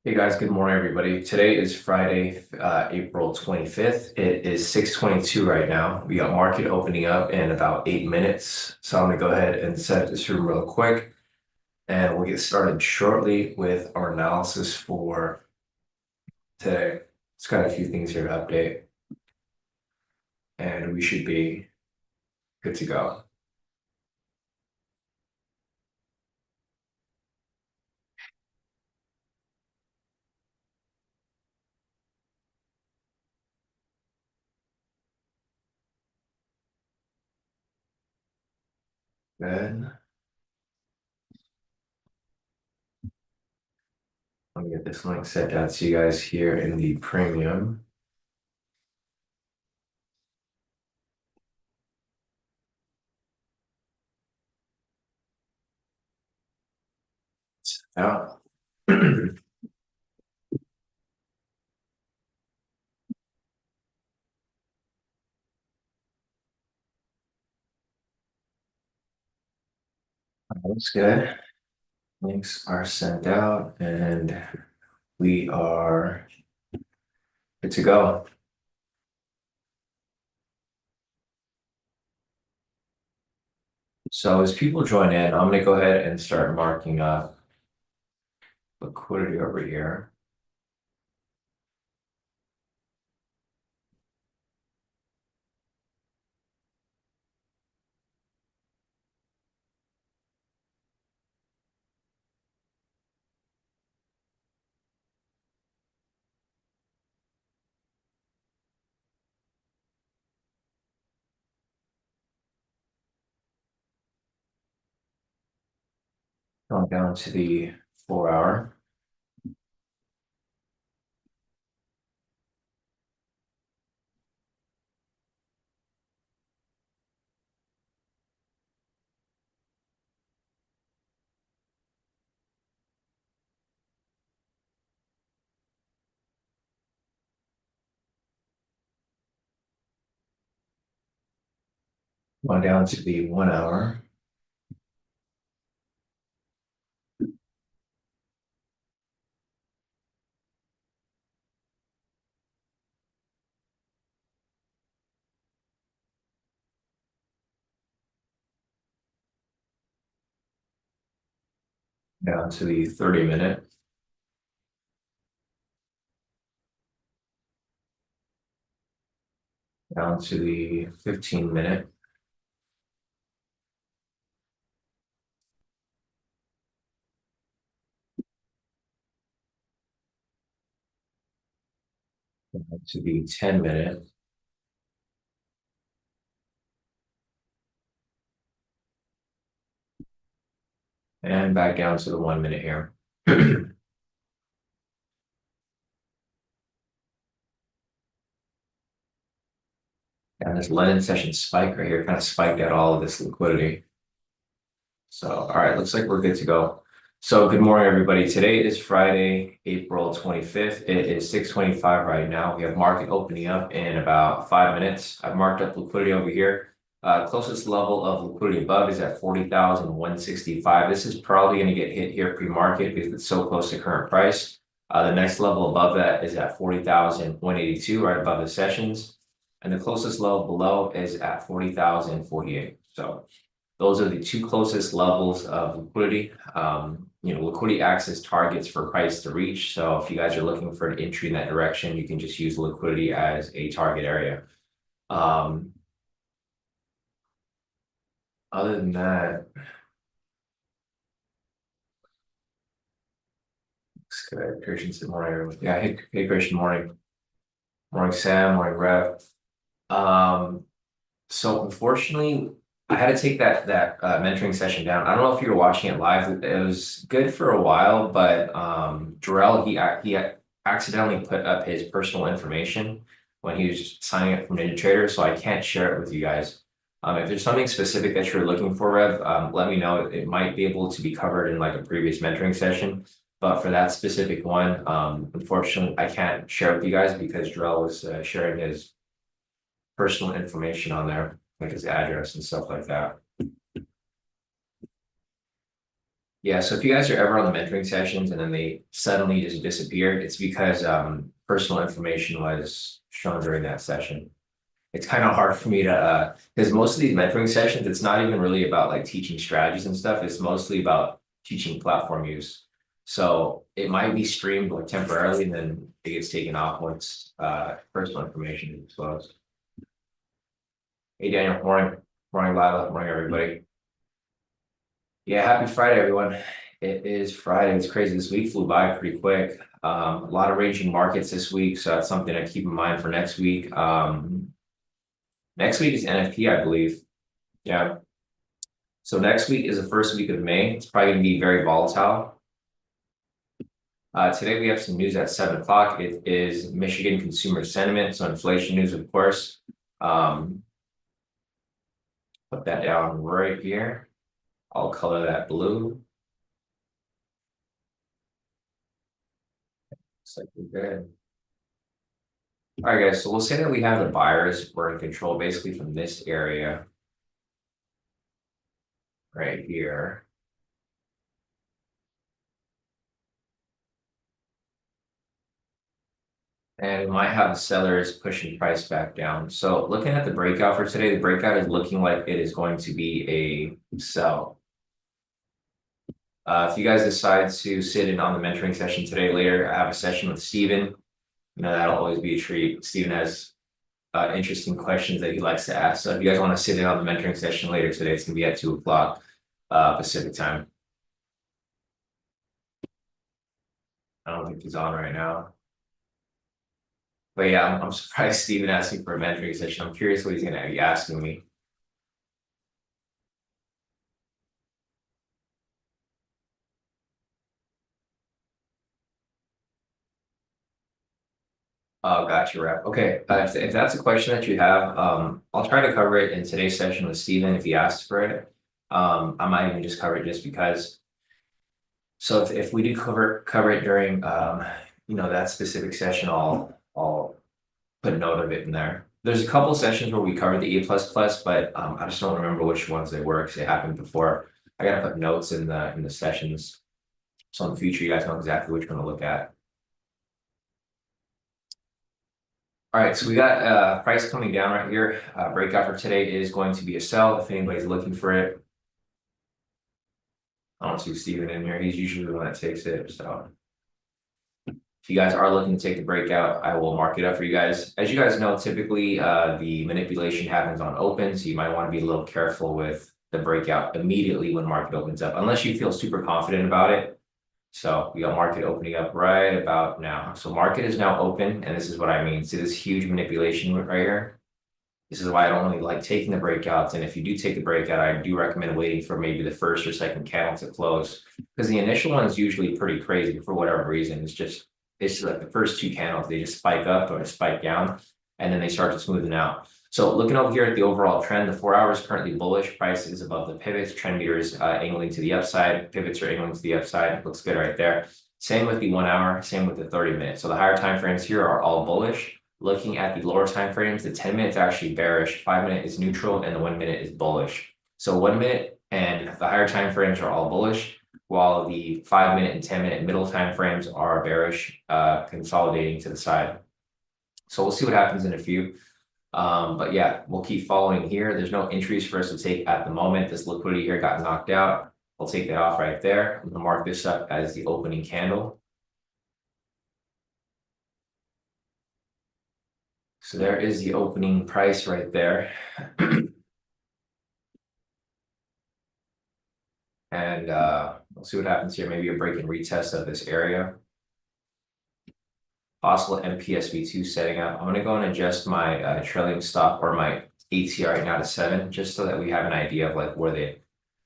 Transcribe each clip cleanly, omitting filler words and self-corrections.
Hey guys, good morning, everybody. Today is Friday, April 25th. It is 6:22 right now. We got market opening up in about 8 minutes. So I'm gonna go ahead and set this room real quick and we'll get started shortly with our analysis for today. It's got a few things here to update and we should be good to go. Good. Let me get this link set out to you guys here in the premium. Yeah. Looks good. Links are sent out and we are good to go. So as people join in, I'm gonna go ahead and start marking up liquidity over here. Going down to the 4 hour. Going down to the 1 hour. Down to the 30 minute. Down to the 15 minute. Down to the 10 minute. And back down to the 1 minute here. And this Lennon session spike right here kind of spiked out all of this liquidity. So, all right, looks like we're good to go. So good morning, everybody. Today is Friday, April 25th. It is 6:25 right now. We have market opening up in about 5 minutes. I've marked up liquidity over here. Closest level of liquidity above is at 40,165. This is probably going to get hit here pre-market because it's so close to current price. The next level above that is at 40,182, right above the sessions. And the closest level below is at 40,048. So those are the two closest levels of liquidity. Liquidity acts as targets for price to reach. So if you guys are looking for an entry in that direction, you can just use liquidity as a target area. Other than that, looks good. Christian said morning, everyone. Yeah, hey Christian, morning. Morning, Sam, morning, Rev. So unfortunately, I had to take that mentoring session down. I don't know if you were watching it live. It was good for a while, but Jarrell he accidentally put up his personal information when he was signing up for NinjaTrader, so I can't share it with you guys. If there's something specific that you're looking for, Rev, let me know. It might be able to be covered in like a previous mentoring session, but for that specific one, unfortunately, I can't share it with you guys because Jarrell was sharing his personal information on there, like his address and stuff like that. Yeah, so if you guys are ever on the mentoring sessions and then they suddenly just disappeared, it's because personal information was shown during that session. It's kind of hard for me to because most of these mentoring sessions, it's not even really about like teaching strategies and stuff. It's mostly about teaching platform use. So it might be streamed like temporarily and then it gets taken off once personal information is exposed. Hey Daniel, morning. Morning, Lila. Morning, everybody. Yeah, happy Friday, everyone. It is Friday. It's crazy. This week flew by pretty quick. A lot of ranging markets this week, so that's something to keep in mind for next week. Next week is NFP, I believe. Yeah. So next week is the first week of May. It's probably going to be very volatile. Today we have some news at 7 o'clock. It is Michigan consumer sentiment, so inflation news, of course. Put that down right here. I'll color that blue. Looks like we're good. All right, guys. So we'll say that we have the buyers were in control basically from this area right here. And we might have the sellers pushing price back down. So looking at the breakout for today, the breakout is looking like it is going to be a sell. If you guys decide to sit in on the mentoring session today, later, I have a session with Steven. You know, that'll always be a treat. Steven has interesting questions that he likes to ask. So if you guys want to sit in on the mentoring session later today, it's going to be at 2 o'clock Pacific time. I don't think he's on right now. But yeah, I'm surprised Steven asked me for a mentoring session. I'm curious what he's going to be asking me. Oh, gotcha, Rep. Okay, if that's a question that you have, I'll try to cover it in today's session with Steven if he asks for it. I might even just cover it just because. So if we do cover it during that specific session, I'll put a note of it in there. There's a couple sessions where we covered the A++, but I just don't remember which ones they were because it happened before. I gotta put notes in the sessions, so in the future you guys know exactly which one to look at. All right, so we got price coming down right here. Breakout for today is going to be a sell if anybody's looking for it. I don't see Steven in here. He's usually the one that takes it. So if you guys are looking to take the breakout, I will mark it up for you guys. As you guys know, typically the manipulation happens on open, so you might want to be a little careful with the breakout immediately when market opens up, unless you feel super confident about it. So we got market opening up right about now. So market is now open, and this is what I mean. See this huge manipulation right here? This is why I don't really like taking the breakouts. And if you do take the breakout, I do recommend waiting for maybe the first or second candle to close, because the initial one is usually pretty crazy for whatever reason. It's just like the first two candles, they just spike up or spike down, and then they start to smoothen out. So looking over here at the overall trend, the 4 hours currently bullish, price is above the pivots, trend meter is angling to the upside, pivots are angling to the upside, looks good right there. Same with the 1 hour, same with the 30 minutes. So the higher time frames here are all bullish. Looking at the lower time frames, the 10 minutes actually bearish, 5 minute is neutral, and the 1 minute is bullish. So 1 minute and the higher time frames are all bullish, while the 5 minute and 10 minute middle time frames are bearish, consolidating to the side. So we'll see what happens in a few. But yeah, we'll keep following here. There's no entries for us to take at the moment. This liquidity here got knocked out. We'll take that off right there. I'm gonna mark this up as the opening candle. So there is the opening price right there. And we'll see what happens here. Maybe a break and retest of this area. Possible MPSV2 setting up. I'm going to go and adjust my trailing stop or my ATR right now to 7, just so that we have an idea of like where they.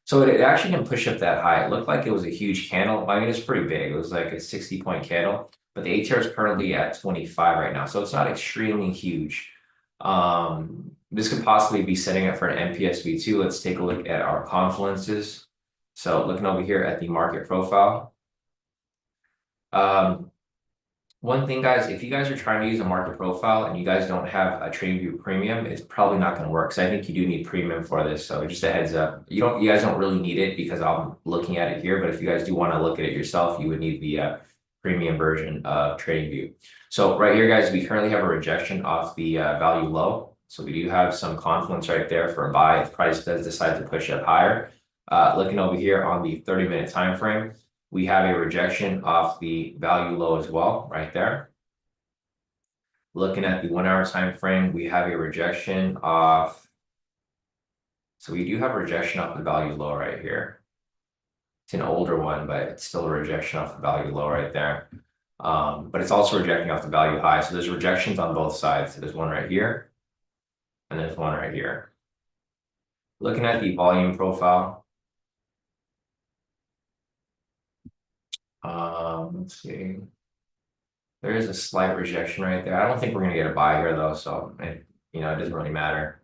So it actually didn't push up that high. It looked like it was a huge candle. I mean, it's pretty big. It was like a 60-point candle, but the ATR is currently at 25 right now. So it's not extremely huge. This could possibly be setting up for an MPSV2. Let's take a look at our confluences. So looking over here at the market profile. one thing, guys, if you guys are trying to use a market profile and you guys don't have a TradingView premium, it's probably not going to work. So I think you do need premium for this. So just a heads up. You guys don't really need it because I'm looking at it here. But if you guys do want to look at it yourself, you would need the premium version of TradingView. So right here, guys, we currently have a rejection off the value low. So we do have some confluence right there for a buy if price does decide to push up higher. Looking over here on the 30-minute time frame, we have a rejection off the value low as well, right there. Looking at the 1 hour time frame, we have a rejection off. So we do have a rejection off the value low right here. It's an older one, but it's still a rejection off the value low right there. But it's also rejecting off the value high. So there's rejections on both sides. There's one right here, and there's one right here. Looking at the volume profile. Let's see. There is a slight rejection right there. I don't think we're gonna get a buy here though, so it doesn't really matter.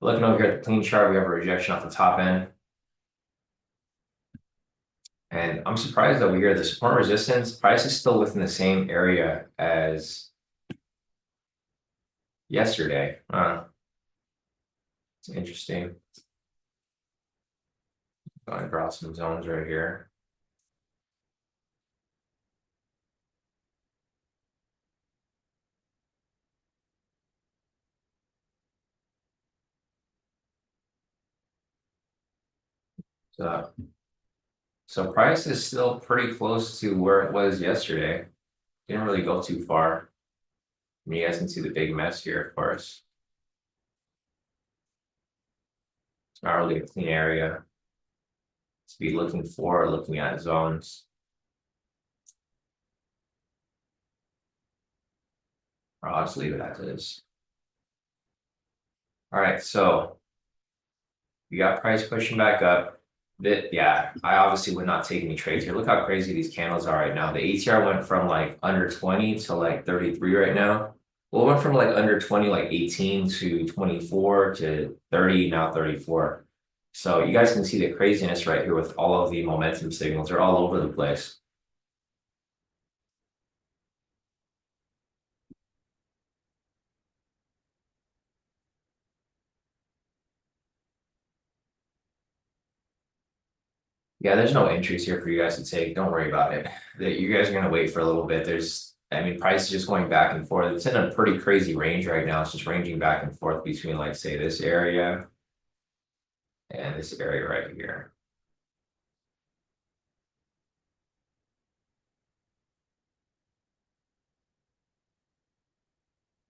Looking over here at the clean chart, we have a rejection off the top end. And I'm surprised over here, the support resistance price is still within the same area as yesterday. It's interesting. Going across some zones right here. So price is still pretty close to where it was yesterday. Didn't really go too far. I mean, you guys can see the big mess here, of course. It's not really a clean area to be looking for, looking at zones. Or I'll just leave it as is. All right, so you got price pushing back up. Yeah, I obviously would not take any trades here. Look how crazy these candles are right now. The ATR went from like under 20 to like 33 right now. Well, it went from like under 20, like 18 to 24 to 30, now 34. So you guys can see the craziness right here with all of the momentum signals. They're all over the place. Yeah, there's no entries here for you guys to take. Don't worry about it. You guys are gonna wait for a little bit. I mean, price is just going back and forth. It's in a pretty crazy range right now. It's just ranging back and forth between, like, say, this area and this area right here.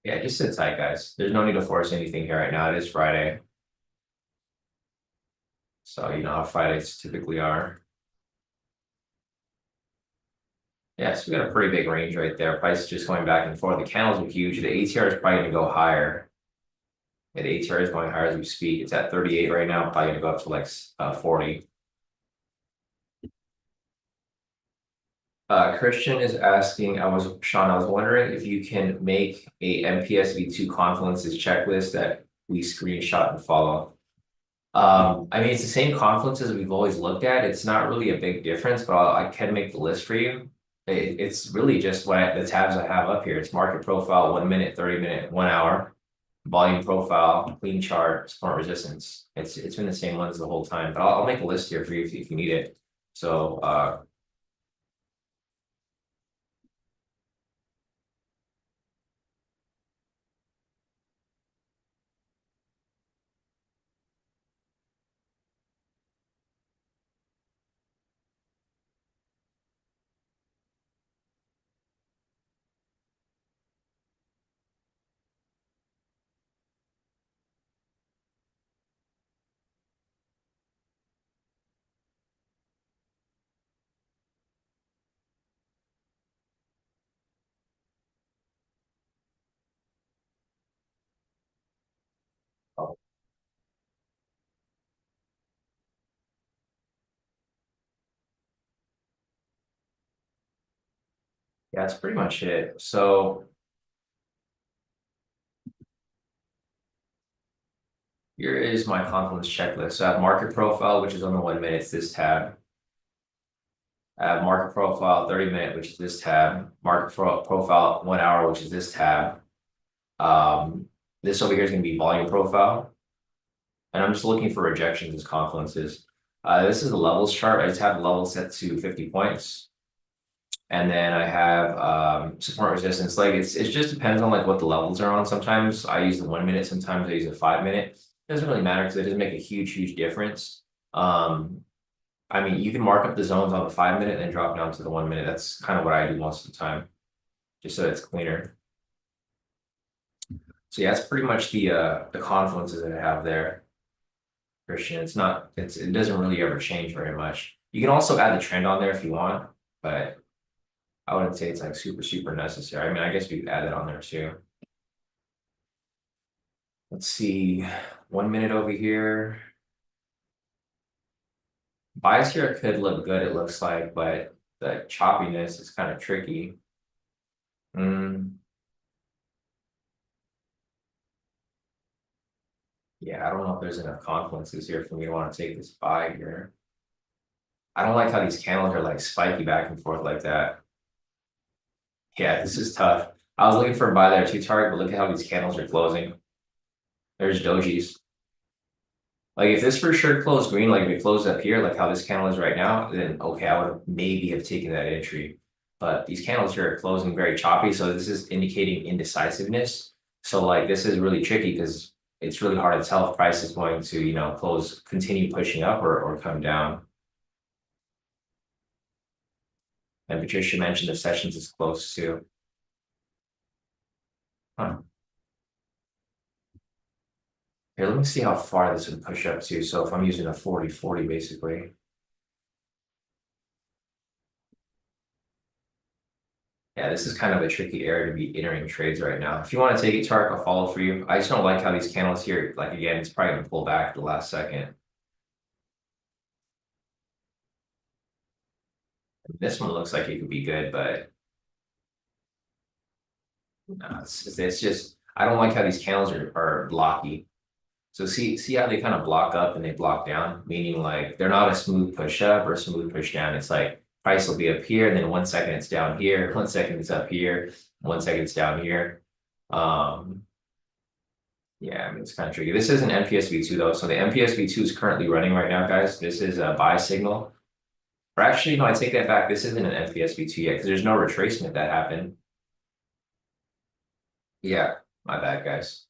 Yeah, just sit tight, guys. There's no need to force anything here right now. It is Friday. So you know how Fridays typically are. Yes, we got a pretty big range right there. Price is just going back and forth. The candles are huge. The ATR is probably going to go higher. Yeah, the ATR is going higher as we speak. It's at 38 right now. Probably going to go up to like 40. Christian is asking, Sean, I was wondering if you can make a MPS V2 confluences checklist that we screenshot and follow. I mean, it's the same confluences we've always looked at. It's not really a big difference, but I can make the list for you. It's really just the tabs I have up here. It's market profile, 1 minute, 30-minute, 1 hour, volume profile, clean chart, support resistance. It's been the same ones the whole time, but I'll make a list here for you if you need it. So yeah, that's pretty much it. So here is my confluence checklist. So I have market profile, which is on the 1 minute, it's this tab. Market profile 30-minute, which is this tab. Market profile 1 hour, which is this tab. This over here is going to be volume profile. And I'm just looking for rejections as confluences. This is the levels chart. I just have the level set to 50 points. And then I have support resistance. Like it just depends on like what the levels are on. Sometimes I use the 1 minute, sometimes I use the 5 minute. It doesn't really matter because it doesn't make a huge difference. I mean, you can mark up the zones on the 5 minute and then drop down to the 1 minute. That's kind of what I do most of the time, just so it's cleaner. So yeah, that's pretty much the confluences that I have there, Christian. It doesn't really ever change very much. You can also add the trend on there if you want, but I wouldn't say it's like super necessary. I mean, I guess we could add it on there too. Let's see, 1 minute over here. Buys here could look good, it looks like, but the choppiness is kind of tricky. Yeah, I don't know if there's enough confluences here for me to want to take this buy here. I don't like how these candles are like spiky back and forth like that. Yeah, this is tough. I was looking for a buy there too, target, but look at how these candles are closing. There's dojis. Like if this for sure closed green, like if it closed up here, like how this candle is right now, then okay, I would maybe have taken that entry. But these candles here are closing very choppy, so this is indicating indecisiveness. So like this is really tricky because it's really hard to tell if price is going to, continue pushing up or come down. And Patricia mentioned the sessions is close too. Huh. Here, let me see how far this would push up to. So if I'm using a 40-40 basically. Yeah, this is kind of a tricky area to be entering trades right now. If you want to take it, Tark, I'll follow for you. I just don't like how these candles here, like again, it's probably gonna pull back at the last second. This one looks like it could be good, but no, it's just I don't like how these candles are blocky. So see how they kind of block up and they block down, meaning like they're not a smooth push up or a smooth push down. It's like price will be up here, and then 1 second it's down here, 1 second it's up here, 1 second it's down here. Yeah, I mean it's kind of tricky. This is an MPSV2 though, so the MPSV2 is currently running right now, guys. This is a buy signal. Or actually, no, I take that back. This isn't an MPSV2 yet because there's no retracement that happened. Yeah, my bad, guys.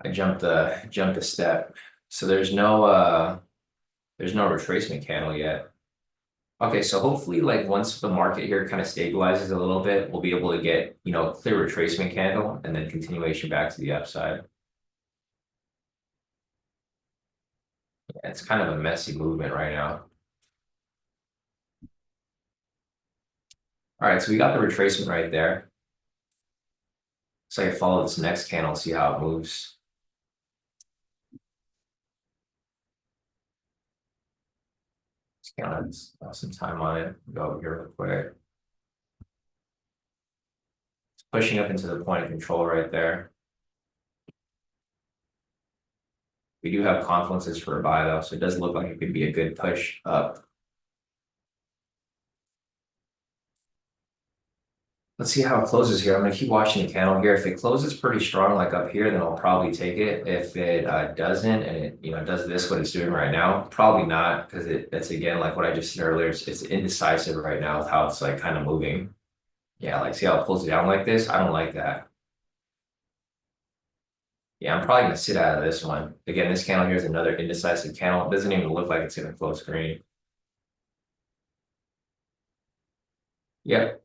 I jumped a step. So there's no retracement candle yet. Okay, so hopefully like once the market here kind of stabilizes a little bit, we'll be able to get, clear retracement candle and then continuation back to the upside. Yeah, it's kind of a messy movement right now. All right, so we got the retracement right there. So I follow this next candle, see how it moves. Let's some time on it. Go over here real quick. It's pushing up into the point of control right there. We do have confluences for a buy though, so it does look like it could be a good push up. Let's see how it closes here. I'm going to keep watching the candle here. If it closes pretty strong, like up here, then I'll probably take it. If it doesn't, and it does this, what it's doing right now, probably not, because that's again, like what I just said earlier, it's indecisive right now with how it's like kind of moving. Yeah, like see how it pulls it down like this? I don't like that. Yeah, I'm probably going to sit out of this one. Again, this candle here is another indecisive candle. It doesn't even look like it's going to close green. Yep.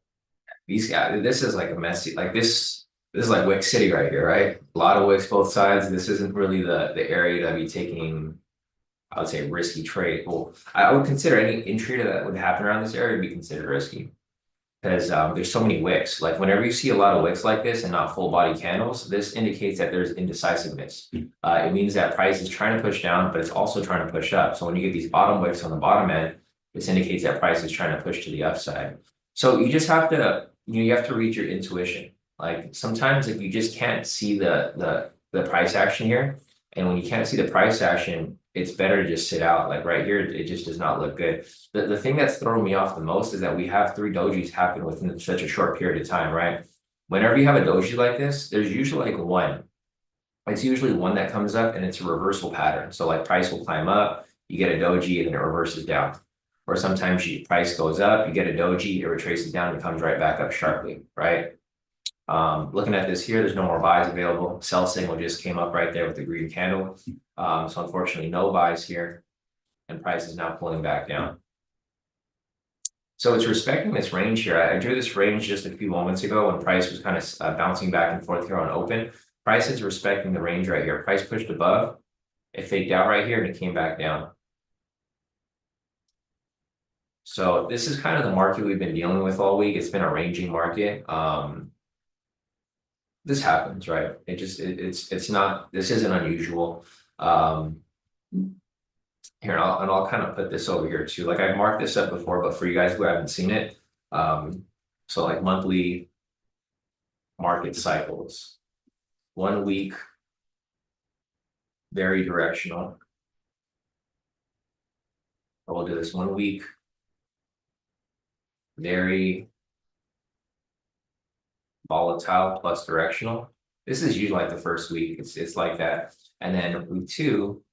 These guys, this is like a messy, like this is like Wick City right here, right? A lot of wicks both sides. This isn't really the area to be taking, I would say, risky trade. Well, I would consider any entry that would happen around this area to be considered risky because there's so many wicks. Like whenever you see a lot of wicks like this and not full body candles, this indicates that there's indecisiveness. It means that price is trying to push down, but it's also trying to push up. So when you get these bottom wicks on the bottom end, this indicates that price is trying to push to the upside. So you just have to, you have to read your intuition. Like sometimes you just can't see the price action here. And when you can't see the price action, it's better to just sit out. Like right here, it just does not look good. The thing that's throwing me off the most is that we have 3 dojis happen within such a short period of time, right? Whenever you have a doji like this, there's usually like one. It's usually one that comes up and it's a reversal pattern. So like price will climb up, you get a doji and then it reverses down. Or sometimes price goes up, you get a doji, it retraces down and comes right back up sharply, right? Looking at this here, there's no more buys available. Sell signal just came up right there with the green candle. So unfortunately, no buys here, and price is now pulling back down. So it's respecting this range here. I drew this range just a few moments ago when price was kind of bouncing back and forth here on open. Price is respecting the range right here. Price pushed above, it faked out right here, and it came back down. So this is kind of the market we've been dealing with all week. It's been a ranging market. This happens, right? It's not, this isn't unusual. Here, I'll kind of put this over here too. Like I've marked this up before, but for you guys who haven't seen it, so like monthly market cycles, 1 week, very directional. We'll do this 1 week, very volatile plus directional. This is usually like the first week. It's like that. And then week 2,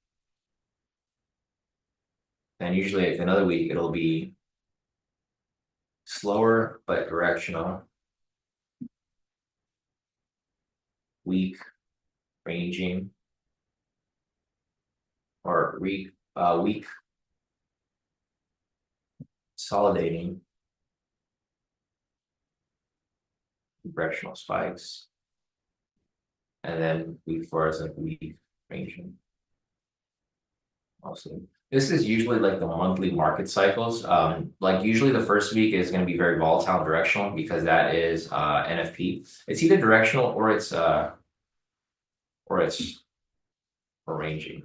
and usually another week it'll be slower but directional. Week ranging, or week consolidating, directional spikes, and then week 4 is like week ranging. Also, this is usually like the monthly market cycles. Like usually the first week is going to be very volatile directional because that is NFP. It's either directional or it's ranging.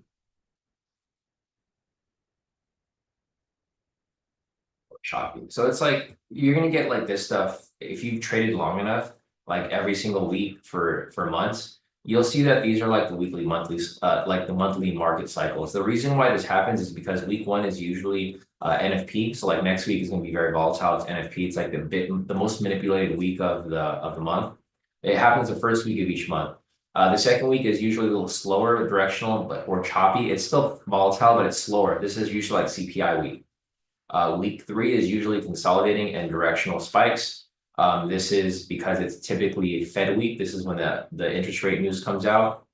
Choppy. So it's like you're gonna get like this stuff if you've traded long enough, like every single week for months. You'll see that these are like the weekly, monthlies, like the monthly market cycles. The reason why this happens is because week 1 is usually NFP. So like next week is going to be very volatile. It's NFP. It's like the most manipulated week of the month. It happens the first week of each month. The second week is usually a little slower, directional, but or choppy. It's still volatile, but it's slower. This is usually like CPI week. Week 3 is usually consolidating and directional spikes. This is because it's typically a Fed week. This is when the interest rate news comes out.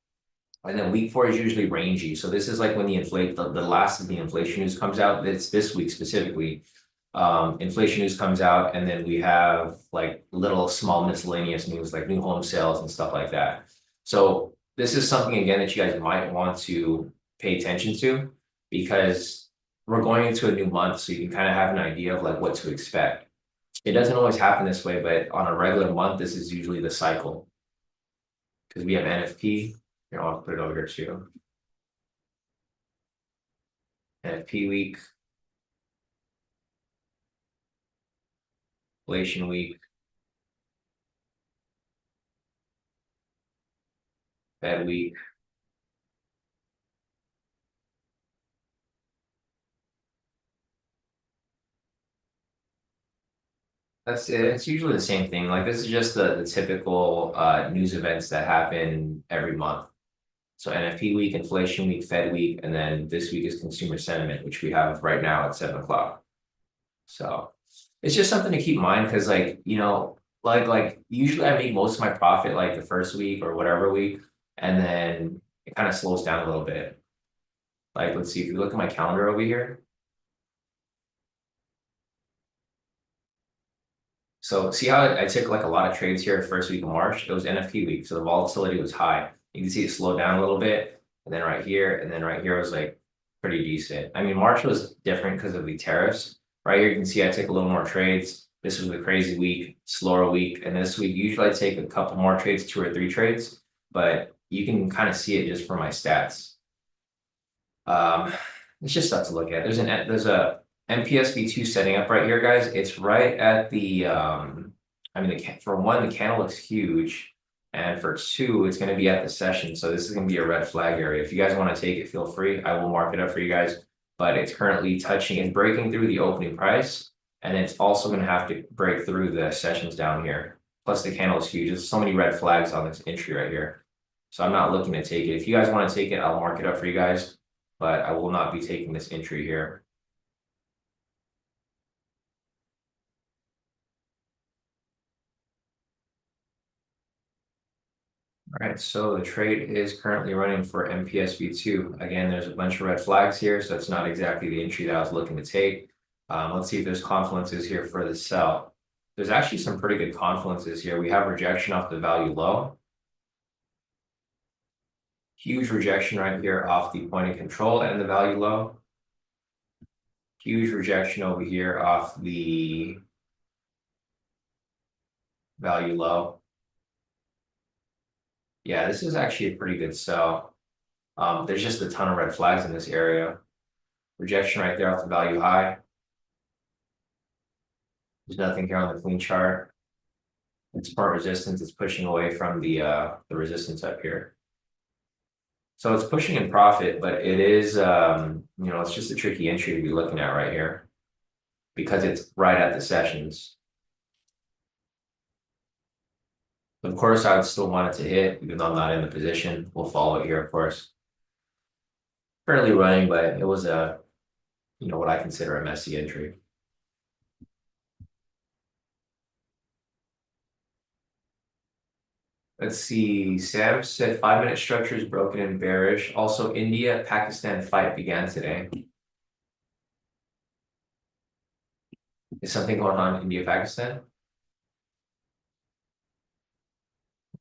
And then week 4 is usually rangy. So this is like when the last of the inflation news comes out. It's this week specifically. Inflation news comes out, and then we have like little small miscellaneous news like new home sales and stuff like that. So this is something again that you guys might want to pay attention to because we're going into a new month, so you can kind of have an idea of like what to expect. It doesn't always happen this way, but on a regular month, this is usually the cycle. Because we have NFP. Here, I'll put it over here too. NFP week. Inflation week. Fed week. That's it. It's usually the same thing. Like this is just the typical news events that happen every month. So NFP week, inflation week, Fed week, and then this week is consumer sentiment, which we have right now at 7 o'clock. So it's just something to keep in mind because like, you know, like usually I make most of my profit like the first week or whatever week, and then it kind of slows down a little bit. Like, let's see, if you look at my calendar over here. So see how I took like a lot of trades here first week of March? It was NFP week, so the volatility was high. You can see it slowed down a little bit, and then right here, was like pretty decent. I mean, March was different because of the tariffs. Right here, you can see I took a little more trades. This was a crazy week, slower week, and this week usually I take a couple more trades, 2 or 3 trades, but you can kind of see it just from my stats. It's just stuff to look at. There's a MPSV2 setting up right here, guys. It's right at the I mean, for one, the candle looks huge. And for 2, it's going to be at the session. So this is going to be a red flag area. If you guys want to take it, feel free. I will mark it up for you guys. But it's currently touching and breaking through the opening price. And then it's also going to have to break through the sessions down here. Plus the candle is huge. There's so many red flags on this entry right here. So I'm not looking to take it. If you guys want to take it, I'll mark it up for you guys. But I will not be taking this entry here. All right, so the trade is currently running for MPSV2. Again, there's a bunch of red flags here, so it's not exactly the entry that I was looking to take. Let's see if there's confluences here for the sell. There's actually some pretty good confluences here. We have rejection off the value low. Huge rejection right here off the point of control and the value low. Huge rejection over here off the value low. Yeah, this is actually a pretty good sell. There's just a ton of red flags in this area. Rejection right there off the value high. There's nothing here on the clean chart. It's part resistance. It's pushing away from the resistance up here. So it's pushing in profit, but it is, it's just a tricky entry to be looking at right here because it's right at the sessions. Of course, I would still want it to hit, even though I'm not in the position. We'll follow it here, of course. Currently running, but it was what I consider a messy entry. Let's see. Sam said 5-minute structure is broken and bearish. Also, India-Pakistan fight began today. Is something going on in India-Pakistan?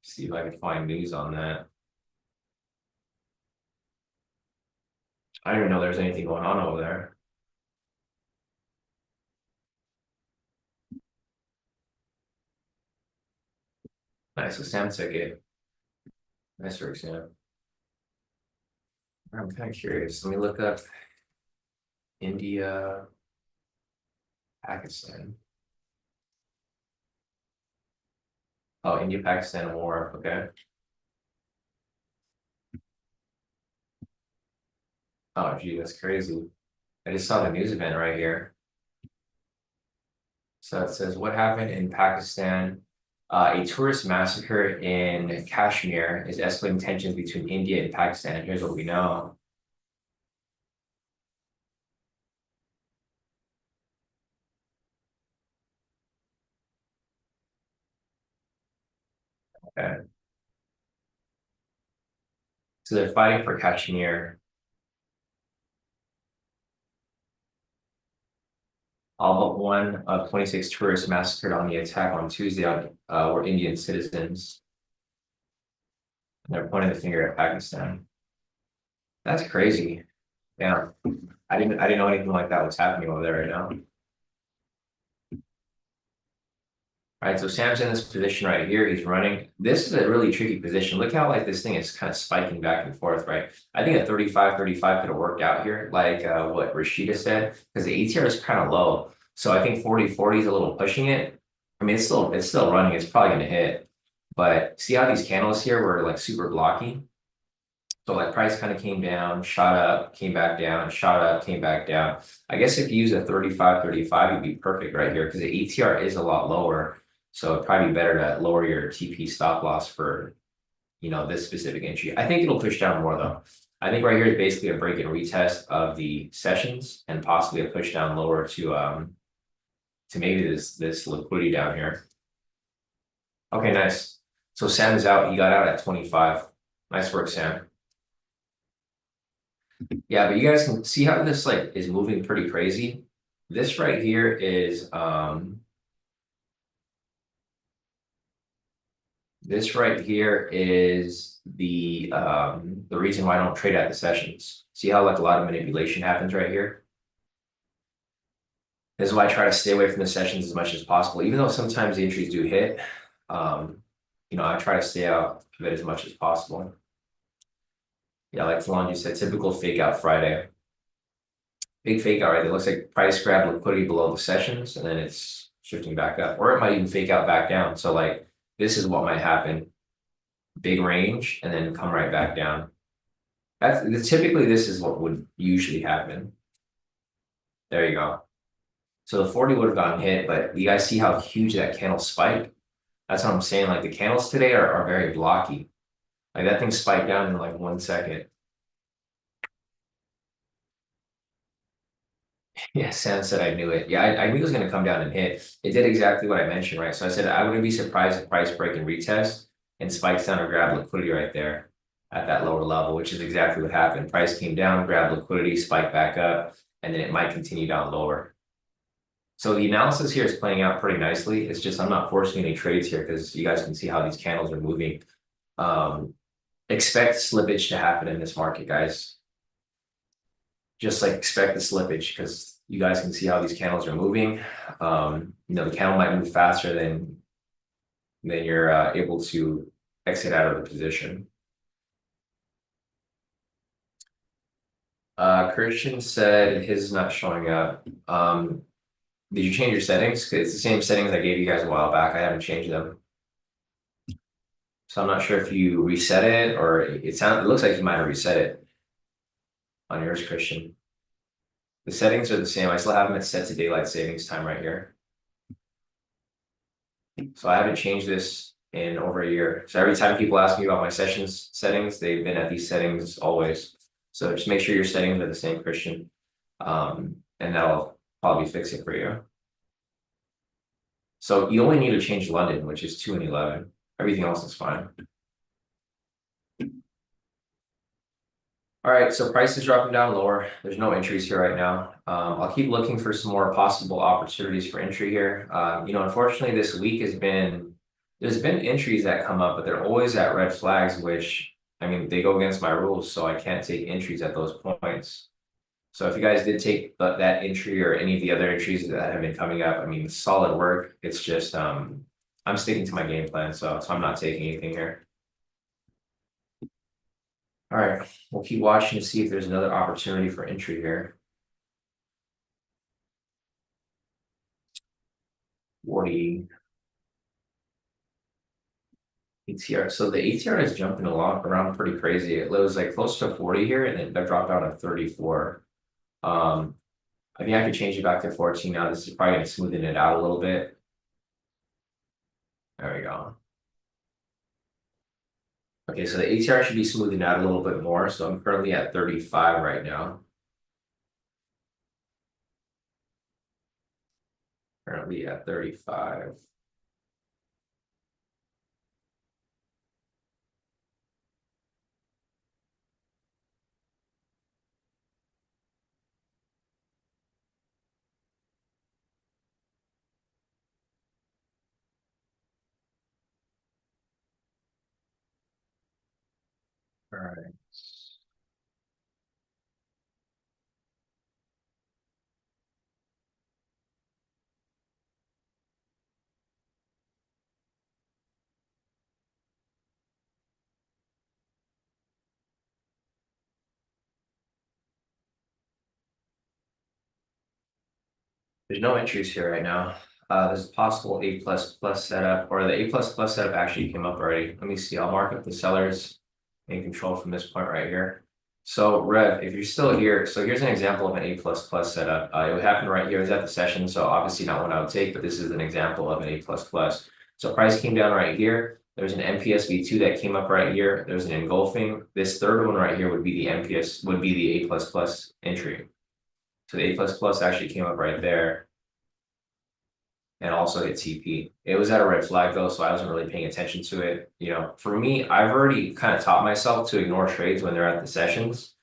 See if I can find news on that. I don't even know there's anything going on over there. Nice, so Sam took it. Nice work, Sam. I'm kind of curious. Let me look up India, Pakistan. Oh, India, Pakistan war. Okay. Oh, gee, that's crazy. I just saw the news event right here. So it says, what happened in Pakistan? A tourist massacre in Kashmir is escalating tensions between India and Pakistan. Here's what we know. Okay. So they're fighting for Kashmir. All but one of 26 tourists massacred on the attack on Tuesday were Indian citizens. And they're pointing the finger at Pakistan. That's crazy. Yeah. I didn't know anything like that was happening over there right now. All right, so Sam's in this position right here. He's running. This is a really tricky position. Look how like this thing is kind of spiking back and forth, right? I think a 35 could have worked out here, like what Rashida said, because the ATR is kind of low. So I think 40 is a little pushing it. I mean, it's still running. It's probably going to hit. But see how these candles here were like super blocky? So like price kind of came down, shot up, came back down, shot up, came back down. I guess if you use a 35, you'd be perfect right here because the ATR is a lot lower. So it'd probably be better to lower your TP stop loss for, this specific entry. I think it'll push down more though. I think right here is basically a break and retest of the sessions and possibly a push down lower to maybe this liquidity down here. Okay, nice. So Sam is out. He got out at 25. Nice work, Sam. Yeah, but you guys can see how this like is moving pretty crazy. This right here is this right here is the reason why I don't trade at the sessions. See how like a lot of manipulation happens right here? This is why I try to stay away from the sessions as much as possible, even though sometimes the entries do hit. I try to stay out of it as much as possible. Yeah, like Talon, you said, typical fake out Friday. Big fake out, right? It looks like price grab liquidity below the sessions, and then it's shifting back up, or it might even fake out back down. So like this is what might happen. big range and then come right back down. Typically this is what would usually happen. There you go. So the 40 would have gotten hit, but you guys see how huge that candle spiked? That's what I'm saying. Like the candles today are very blocky. Like that thing spiked down in like 1 second. Yeah, Sam said I knew it. Yeah, I knew it was going to come down and hit. It did exactly what I mentioned, right? So I said I wouldn't be surprised if price break and retest and spikes down or grab liquidity right there at that lower level, which is exactly what happened. Price came down, grabbed liquidity, spiked back up, and then it might continue down lower. So the analysis here is playing out pretty nicely. It's just I'm not forcing any trades here because you guys can see how these candles are moving. Expect slippage to happen in this market, guys. Just like expect the slippage because you guys can see how these candles are moving. The candle might move faster than you're able to exit out of the position. Christian said his is not showing up. Did you change your settings? Because it's the same settings I gave you guys a while back. I haven't changed them. So I'm not sure if you reset it or it looks like you might have reset it on yours, Christian. The settings are the same. I still have them set to daylight savings time right here. So I haven't changed this in over a year. So every time people ask me about my sessions settings, they've been at these settings always. So just make sure your settings are the same, Christian. And that'll probably fix it for you. So you only need to change London, which is 2 and 11. Everything else is fine. All right, so price is dropping down lower. There's no entries here right now. I'll keep looking for some more possible opportunities for entry here. Unfortunately, this week there's been entries that come up, but they're always at red flags, which I mean they go against my rules, so I can't take entries at those points. So if you guys did take that entry or any of the other entries that have been coming up, I mean, solid work. It's just I'm sticking to my game plan, so I'm not taking anything here. All right, we'll keep watching to see if there's another opportunity for entry here. 40 ATR. So the ATR is jumping around pretty crazy. It was like close to 40 here, and then that dropped out at 34. I think I could change it back to 14 now. This is probably going to smoothen it out a little bit. There we go. Okay, so the ATR should be smoothing out a little bit more. So I'm currently at 35 right now. Currently at 35. All right. There's no entries here right now. There's a possible A++ setup, or the A++ setup actually came up already. Let me see. I'll mark up the sellers in control from this point right here. So Rev, if you're still here, so here's an example of an A++ setup. It would happen right here. It's at the session, so obviously not one I would take, but this is an example of an A++. So price came down right here. There's an MPS V2 that came up right here. There's an engulfing. This third one right here would be the MPS, would be the A++ entry. So the A++ actually came up right there and also hit TP. It was at a red flag though, so I wasn't really paying attention to it. For me, I've already kind of taught myself to ignore trades when they're at the sessions.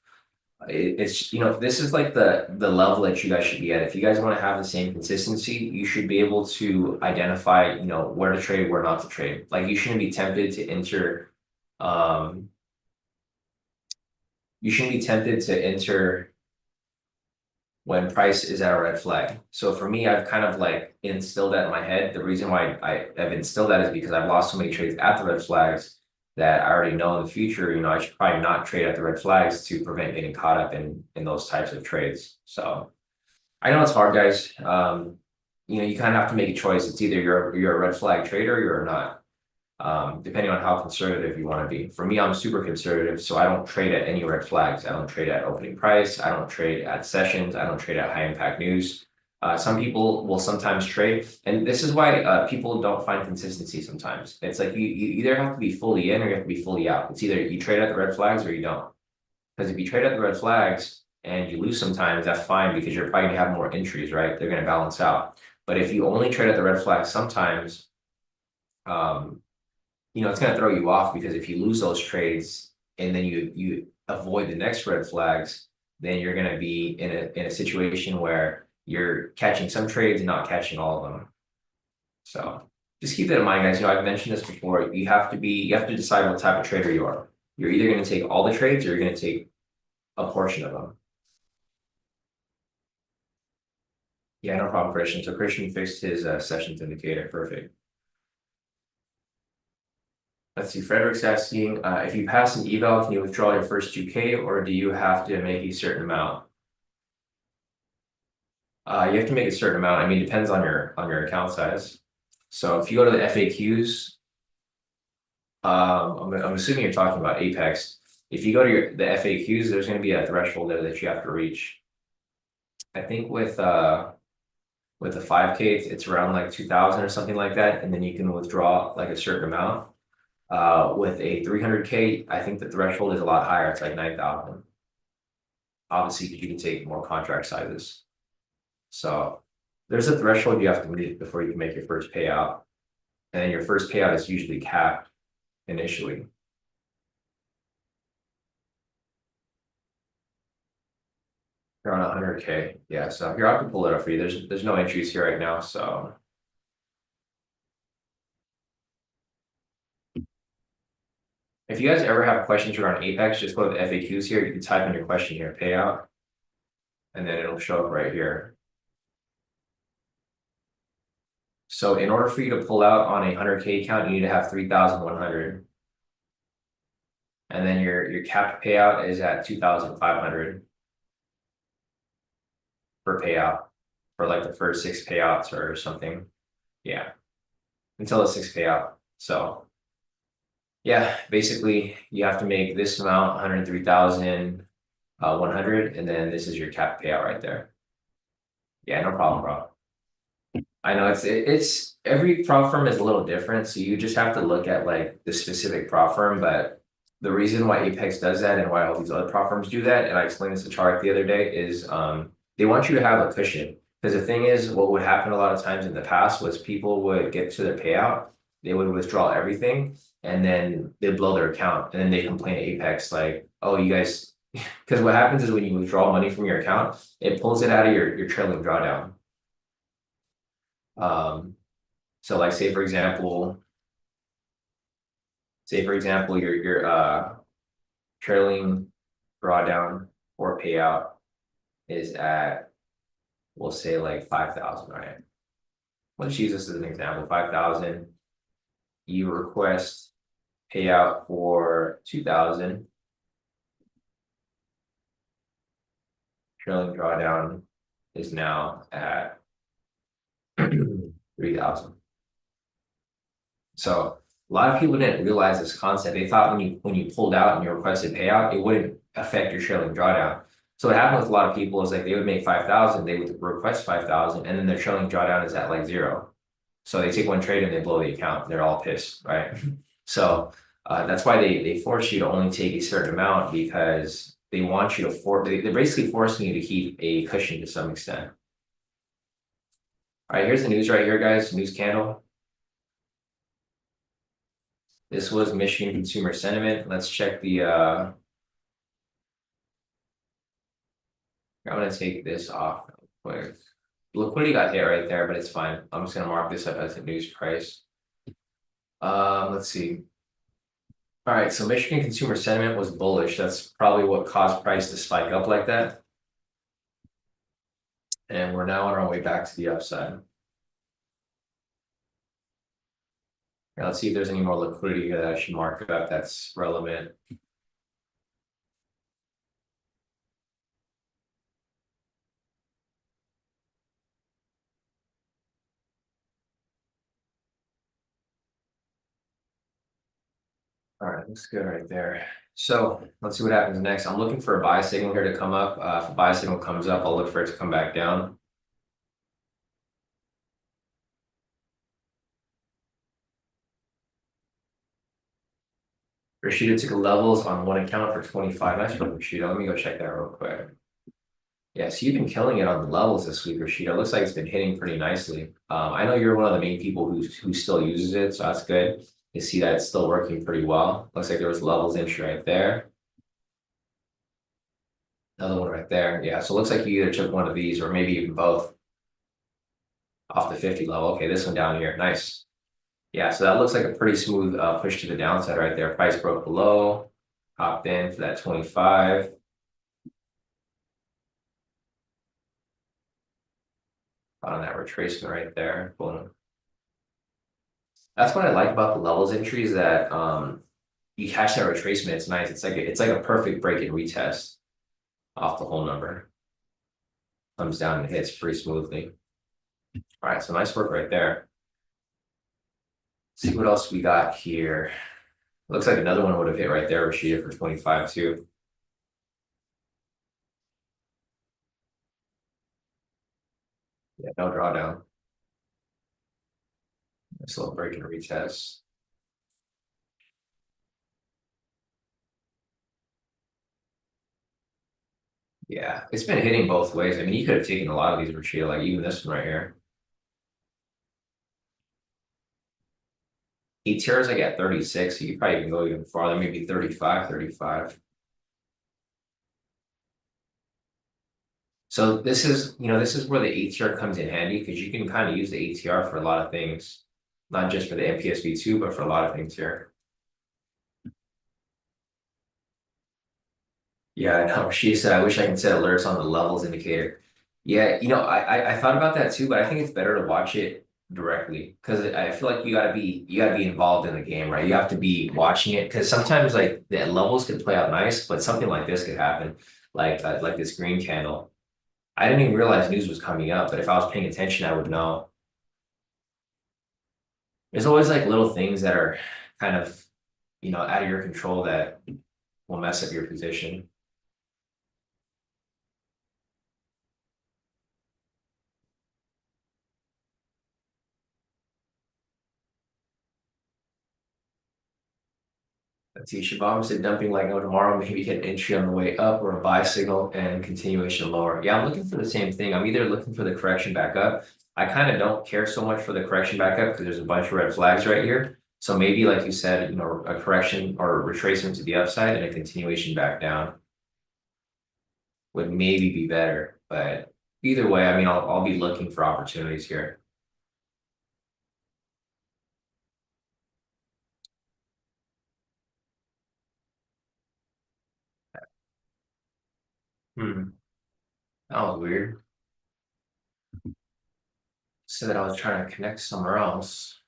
It's this is like the level that you guys should be at. If you guys want to have the same consistency, you should be able to identify, where to trade, where not to trade. Like you shouldn't be tempted to enter you shouldn't be tempted to enter when price is at a red flag. So for me, I've kind of like instilled that in my head. The reason why I've instilled that is because I've lost so many trades at the red flags that I already know in the future, I should probably not trade at the red flags to prevent getting caught up in those types of trades. So I know it's hard, guys. You kind of have to make a choice. It's either you're a red flag trader or you're not. depending on how conservative you want to be. For me, I'm super conservative, so I don't trade at any red flags. I don't trade at opening price. I don't trade at sessions. I don't trade at high impact news. Some people will sometimes trade, and this is why people don't find consistency sometimes. It's like you either have to be fully in or you have to be fully out. It's either you trade at the red flags or you don't. Because if you trade at the red flags and you lose sometimes, that's fine because you're probably gonna have more entries, right? They're gonna balance out. But if you only trade at the red flags sometimes, um, it's going to throw you off because if you lose those trades and then you avoid the next red flags, then you're going to be in a situation where you're catching some trades and not catching all of them. So just keep that in mind, guys. I've mentioned this before. You have to decide what type of trader you are. You're either going to take all the trades or you're going to take a portion of them. Yeah, no problem, Christian. So Christian fixed his sessions indicator. Perfect. Let's see, Frederick's asking, if you pass an eval, can you withdraw your first 2K or do you have to make a certain amount? You have to make a certain amount. I mean, it depends on your account size. So if you go to the FAQs, I'm assuming you're talking about Apex. If you go to the FAQs, there's going to be a threshold there that you have to reach. I think with the 5K, it's around like 2,000 or something like that, and then you can withdraw like a certain amount. With a 300K, I think the threshold is a lot higher. It's like 9,000. Obviously, because you can take more contract sizes. So there's a threshold you have to meet before you can make your first payout. And then your first payout is usually capped initially. You're on 100K. Yeah, so here I can pull it up for you. There's no entries here right now. So if you guys ever have questions regarding Apex, just go to the FAQs here. You can type in your question here, payout, and then it'll show up right here. So in order for you to pull out on a 100K account, you need to have 3,100. And then your capped payout is at 2,500 per payout for like the first 6 payouts or something. Yeah, until the 6th payout. So yeah, basically you have to make this amount 103,100, and then this is your capped payout right there. Yeah, no problem, bro. I know it's every prop firm is a little different, so you just have to look at like the specific prop firm. But the reason why Apex does that and why all these other prop firms do that, and I explained this to Charlie the other day, is they want you to have a cushion. Because the thing is, what would happen a lot of times in the past was people would get to their payout, they would withdraw everything, and then they blow their account, and then they complain to Apex like, "Oh, you guys," because what happens is when you withdraw money from your account, it pulls it out of your trailing drawdown. Um, so like say for example, your trailing drawdown or payout is at, we'll say like 5,000, right? Let's use this as an example, 5,000. You request payout for 2,000. Trailing drawdown is now at 3,000. So a lot of people didn't realize this concept. They thought when you pulled out and you requested payout, it wouldn't affect your trailing drawdown. So what happened with a lot of people is like they would make 5,000, they would request 5,000, and then their trailing drawdown is at like 0. So they take one trade and they blow the account. They're all pissed, right? So that's why they force you to only take a certain amount because they want you to they're basically forcing you to keep a cushion to some extent. All right, here's the news right here, guys. News candle. This was Michigan consumer sentiment. Let's check the I'm gonna take this off real quick. Liquidity got hit right there, but it's fine. I'm just gonna mark this up as a news price. Let's see. All right, so Michigan consumer sentiment was bullish. That's probably what caused price to spike up like that. And we're now on our way back to the upside. Now let's see if there's any more liquidity here that I should mark up that's relevant. All right, looks good right there. So let's see what happens next. I'm looking for a buy signal here to come up. If a buy signal comes up, I'll look for it to come back down. Rashida took levels on one account for 25. Nice one, Rashida. Let me go check that real quick. Yeah, so you've been killing it on the levels this week, Rashida. It looks like it's been hitting pretty nicely. I know you're one of the main people who still uses it, so that's good. You see that it's still working pretty well. Looks like there was levels entry right there. Another one right there. Yeah, so it looks like you either took one of these or maybe even both off the 50 level. Okay, this one down here. Nice. Yeah, so that looks like a pretty smooth push to the downside right there. Price broke below, hopped in for that 25. On that retracement right there. Boom. That's what I like about the levels entries that you catch that retracement. It's nice. It's like a perfect break and retest off the whole number. Comes down and hits pretty smoothly. All right, so nice work right there. See what else we got here. Looks like another one would have hit right there, Rashida, for 25 too. Yeah, no drawdown. Nice little break and retest. Yeah, it's been hitting both ways. I mean, you could have taken a lot of these, Rashida, like even this one right here. ATR is like at 36, so you could probably even go even farther, maybe 35, 35. So this is where the ATR comes in handy because you can kind of use the ATR for a lot of things, not just for the MPSV2, but for a lot of things here. Yeah, I know. She said, I wish I could set alerts on the levels indicator. Yeah, I thought about that too, but I think it's better to watch it directly because I feel like you gotta be involved in the game, right? You have to be watching it because sometimes like the levels could play out nice, but something like this could happen, like this green candle. I didn't even realize news was coming up, but if I was paying attention, I would know. There's always like little things that are kind of, out of your control that will mess up your position. Let's see, Shabam said dumping like no tomorrow, maybe get an entry on the way up or a buy signal and continuation lower. Yeah, I'm looking for the same thing. I'm either looking for the correction back up. I kind of don't care so much for the correction back up because there's a bunch of red flags right here. So maybe, like you said, a correction or a retracement to the upside and a continuation back down would maybe be better. But either way, I mean, I'll be looking for opportunities here. Hmm. That was weird. So that I was trying to connect somewhere else.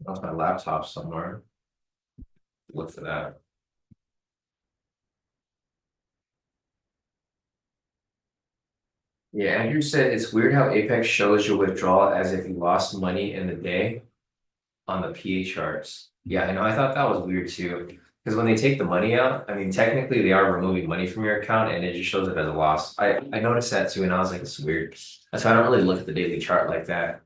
That was my laptop somewhere. Look for that. Yeah, Andrew said it's weird how Apex shows your withdrawal as if you lost money in the day on the PA charts. Yeah, I know. I thought that was weird too. Because when they take the money out, I mean, technically they are removing money from your account and it just shows it as a loss. I noticed that too, and I was like, it's weird. That's why I don't really look at the daily chart like that.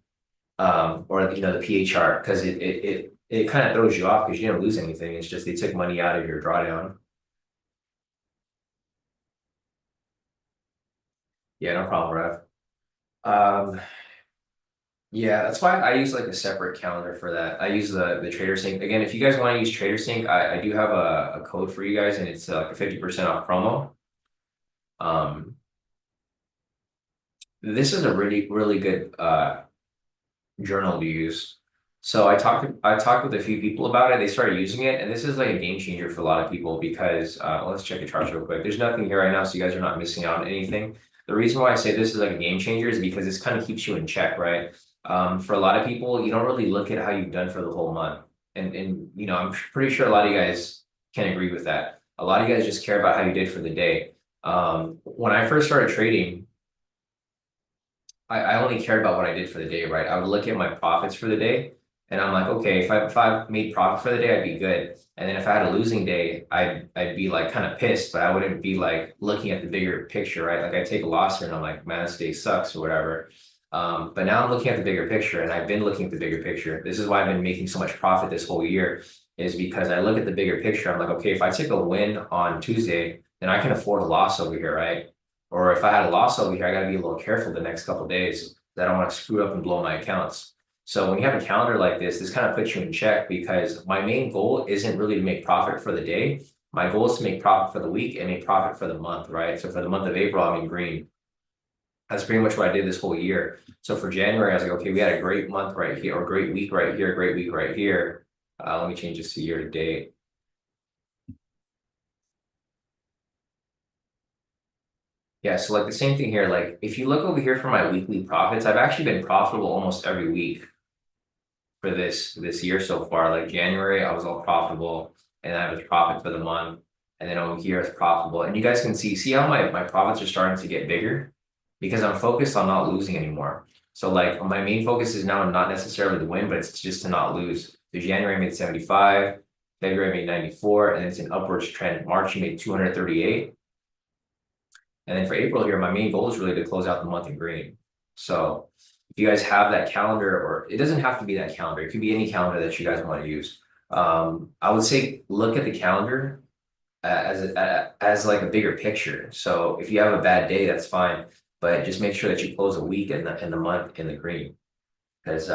Or the PA chart, because it kind of throws you off because you don't lose anything. It's just they took money out of your drawdown. Yeah, no problem, Rev. Um, Yeah, that's why I use like a separate calendar for that. I use the Trader Sync. Again, if you guys want to use Trader Sync, I do have a code for you guys and it's like a 50% off promo. Um, this is a really, really good journal to use. So I talked with a few people about it. They started using it, and this is like a game changer for a lot of people because let's check the charts real quick. There's nothing here right now, so you guys are not missing out on anything. The reason why I say this is like a game changer is because this kind of keeps you in check, right? For a lot of people, you don't really look at how you've done for the whole month, and I'm pretty sure a lot of you guys can agree with that. A lot of you guys just care about how you did for the day. When I first started trading I only cared about what I did for the day, right? I would look at my profits for the day, and I'm like, okay, if I made profit for the day, I'd be good. And then if I had a losing day, I'd be like kind of pissed, but I wouldn't be like looking at the bigger picture, right? Like I take a loss here and I'm like, man, this day sucks or whatever. But now I'm looking at the bigger picture, and I've been looking at the bigger picture. This is why I've been making so much profit this whole year, is because I look at the bigger picture. I'm like, okay, if I take a win on Tuesday, then I can afford a loss over here, right? Or if I had a loss over here, I got to be a little careful the next couple of days. I don't want to screw up and blow my accounts. So when you have a calendar like this kind of puts you in check, because my main goal isn't really to make profit for the day. My goal is to make profit for the week and make profit for the month, right? So for the month of April, I'm in green. That's pretty much what I did this whole year. So for January, I was like, okay, we had a great month right here, or great week right here, great week right here. Let me change this to year to date. Yeah, so like the same thing here. Like if you look over here for my weekly profits, I've actually been profitable almost every week for this year so far. Like January, I was all profitable, and I was profit for the month. And then over here it's profitable. And you guys can see how my profits are starting to get bigger because I'm focused on not losing anymore. So like my main focus is now not necessarily the win, but it's just to not lose. So January I made 75, February I made 94, and it's an upwards trend. March I made 238. And then for April here, my main goal is really to close out the month in green. So if you guys have that calendar, or it doesn't have to be that calendar, it could be any calendar that you guys want to use. I would say look at the calendar as like a bigger picture. So if you have a bad day, that's fine, but just make sure that you close a week and the month in the green. Because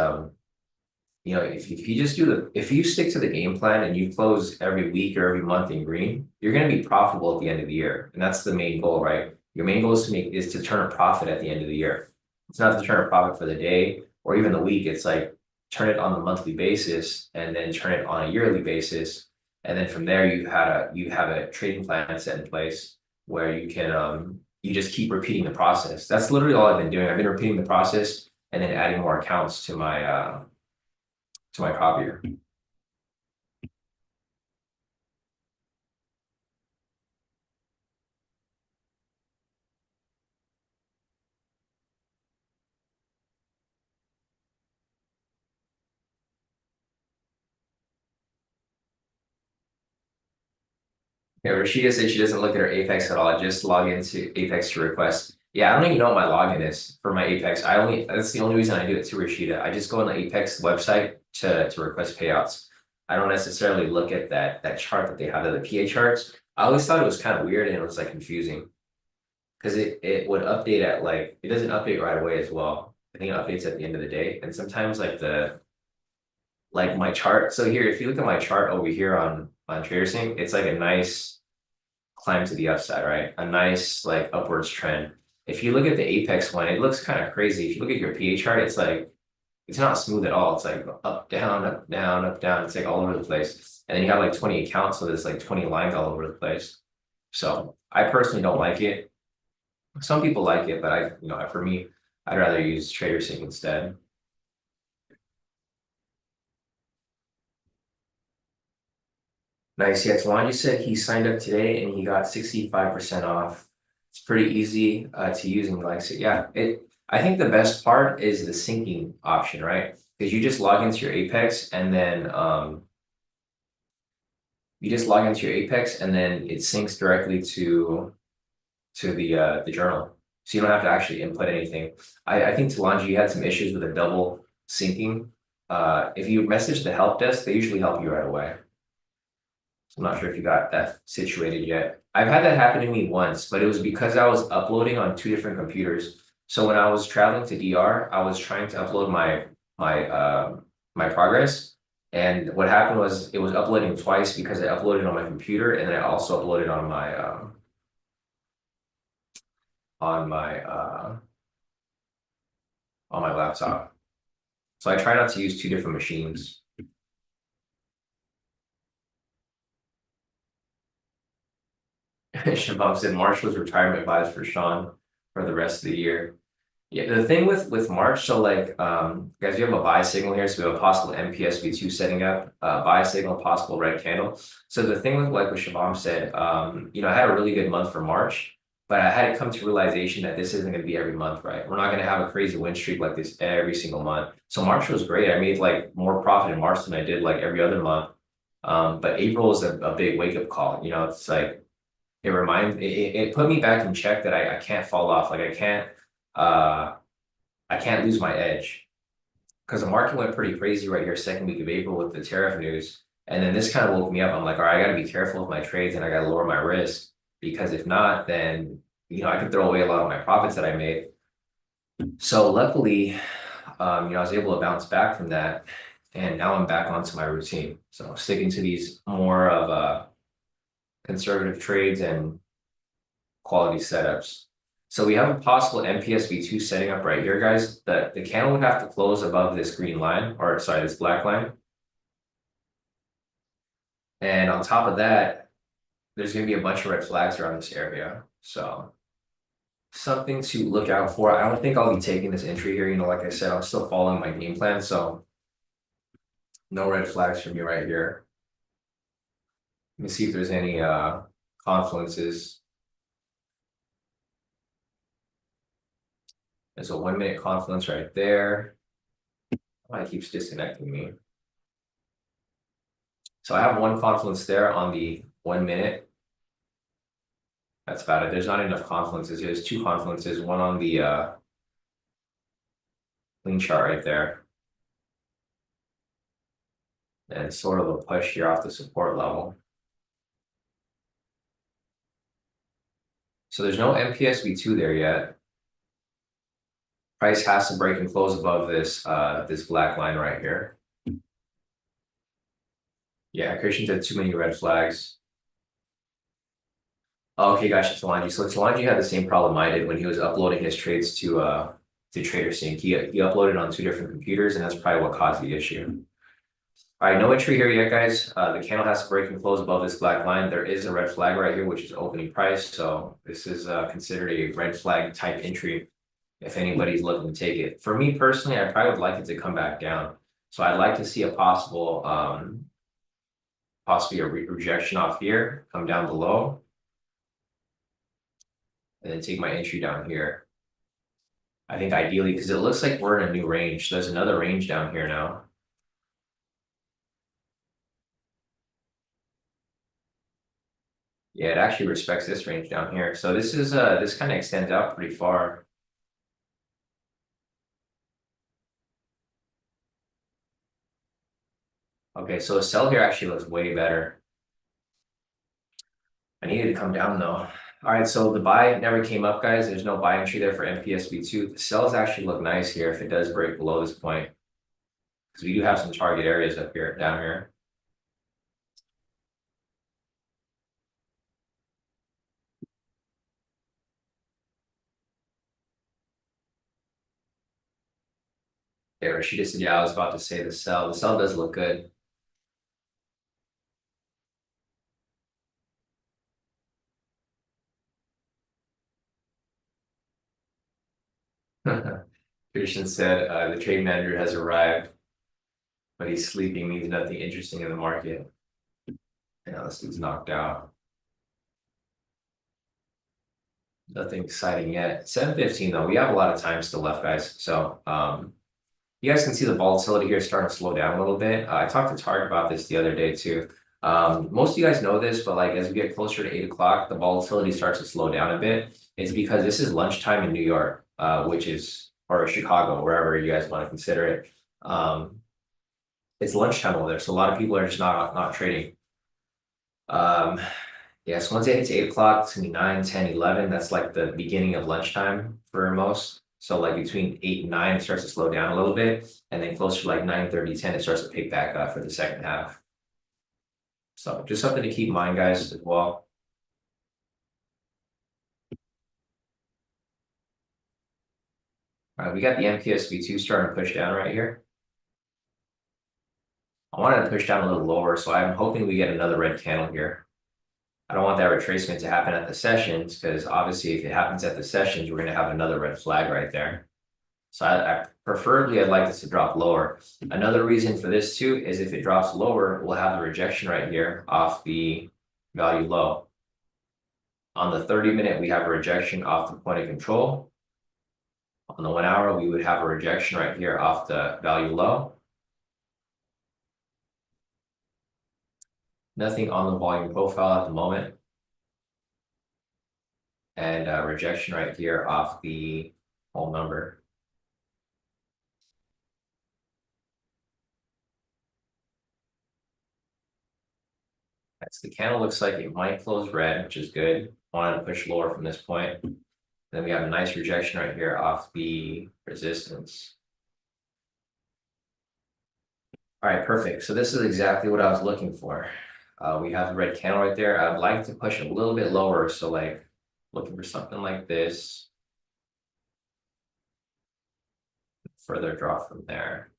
you know, if you just if you stick to the game plan and you close every week or every month in green, you're going to be profitable at the end of the year, and that's the main goal, right? Your main goal is to turn a profit at the end of the year. It's not to turn a profit for the day or even the week. It's like turn it on the monthly basis and then turn it on a yearly basis, and then from there you have a trading plan set in place where you can you just keep repeating the process. That's literally all I've been doing. I've been repeating the process and then adding more accounts to my copier. Yeah, Rashida said she doesn't look at her Apex at all. I just log into Apex to request. Yeah, I don't even know what my login is for my Apex. That's the only reason I do it to Rashida. I just go on the Apex website to request payouts. I don't necessarily look at that chart that they have, the PA charts. I always thought it was kind of weird and it was like confusing because it would update at like it doesn't update right away as well. I think it updates at the end of the day. And sometimes like my chart. So here, if you look at my chart over here on TraderSync, it's like a nice climb to the upside, right? A nice like upwards trend. If you look at the Apex one, it looks kind of crazy. If you look at your PA chart, it's like it's not smooth at all. It's like up, down, up, down, up, down. It's like all over the place. And then you have like 20 accounts, so there's like 20 lines all over the place. So I personally don't like it. Some people like it, but for me, I'd rather use TraderSync instead. Nice. Yeah, Tawandi said he signed up today and he got 65% off. It's pretty easy to use and he likes it. Yeah, I think the best part is the syncing option, right? Because you just log into your Apex and then you just log into your Apex and then it syncs directly to the journal. So you don't have to actually input anything. I think Talanji, you had some issues with a double syncing. If you message the help desk, they usually help you right away. I'm not sure if you got that situated yet. I've had that happen to me once, but it was because I was uploading on two different computers. So when I was traveling to DR, I was trying to upload my progress. And what happened was it was uploading twice because I uploaded on my computer and then I also uploaded on my on my laptop. So I try not to use two different machines. Shabab said March was retirement vibes for Sean for the rest of the year. Yeah, the thing with March, so like guys, we have a buy signal here, so we have a possible MPSV2 setting up, buy signal, possible red candle. So the thing with like what Shabam said, I had a really good month for March, But I had to come to realization that this isn't going to be every month, right? We're not going to have a crazy win streak like this every single month. So March was great. I made like more profit in March than I did like every other month. But April is a big wake up call. You know, it's like it put me back in check that I can't fall off. Like uh I can't lose my edge because the market went pretty crazy right here, second week of April with the tariff news. And then this kind of woke me up. I'm like, all right, I got to be careful with my trades and I got to lower my risk because if not, then I could throw away a lot of my profits that I made. So luckily, I was able to bounce back from that, and now I'm back onto my routine. So sticking to these more of conservative trades and quality setups. So we have a possible MPSV2 setting up right here, guys. The candle would have to close above this green line, or sorry, this black line. And on top of that, there's going to be a bunch of red flags around this area. So something to look out for. I don't think I'll be taking this entry here. Like I said, I'm still following my game plan. So no red flags for me right here. Let me see if there's any confluences. There's a 1 minute confluence right there. Why it keeps disconnecting me. So I have one confluence there on the 1 minute. That's about it. There's not enough confluences. There's two confluences, one on the clean chart right there. And sort of a push here off the support level. So there's no MPSV2 there yet. Price has to break and close above this this black line right here. Yeah, Christian said too many red flags. Oh, okay, gosh, it's Solange. So Solange had the same problem I did when he was uploading his trades to TraderSync. He uploaded on two different computers, and that's probably what caused the issue. All right, no entry here yet, guys. The candle has to break and close above this black line. There is a red flag right here, which is opening price. So this is considered a red flag type entry if anybody's looking to take it. For me personally, I probably would like it to come back down. So I'd like to see a possible, possibly a rejection off here, come down below, and then take my entry down here. I think ideally, because it looks like we're in a new range. There's another range down here now. Yeah, it actually respects this range down here. So this is this kind of extends out pretty far. Okay, so a sell here actually looks way better. I needed to come down though. All right, so the buy never came up, guys. There's no buy entry there for MPSV2. The sells actually look nice here if it does break below this point. Because we do have some target areas up here, down here. Yeah, Rashida said, yeah, I was about to say the sell. The sell does look good. Christian said the trade manager has arrived, but he's sleeping, means nothing interesting in the market. Yeah, this dude's knocked out. Nothing exciting yet. 7:15 though. We have a lot of time still left, guys. So you guys can see the volatility here starting to slow down a little bit. I talked to Tarek about this the other day too. Most of you guys know this, but like as we get closer to 8 o'clock, the volatility starts to slow down a bit. It's because this is lunchtime in New York, which is, or Chicago, wherever you guys want to consider it. It's lunchtime over there, so a lot of people are just not trading. Yes, once it hits 8 o'clock, it's gonna be 9, 10, 11. That's like the beginning of lunchtime for most. So like between 8 and 9, it starts to slow down a little bit. And then closer to like 9:30, 10, it starts to pick back up for the second half. So just something to keep in mind, guys, as well. All right, we got the MPSV2 starting to push down right here. I wanted to push down a little lower, so I'm hoping we get another red candle here. I don't want that retracement to happen at the sessions because obviously if it happens at the sessions, we're going to have another red flag right there. So I preferably I'd like this to drop lower. Another reason for this too is if it drops lower, we'll have the rejection right here off the value low. On the 30-minute, we have a rejection off the point of control. On the 1 hour, we would have a rejection right here off the value low. Nothing on the volume profile at the moment. And rejection right here off the whole number. So the candle looks like it might close red, which is good. Wanted to push lower from this point. Then we have a nice rejection right here off the resistance. All right, perfect. So this is exactly what I was looking for. We have the red candle right there. I'd like to push a little bit lower. So like looking for something like this. Further drop from there.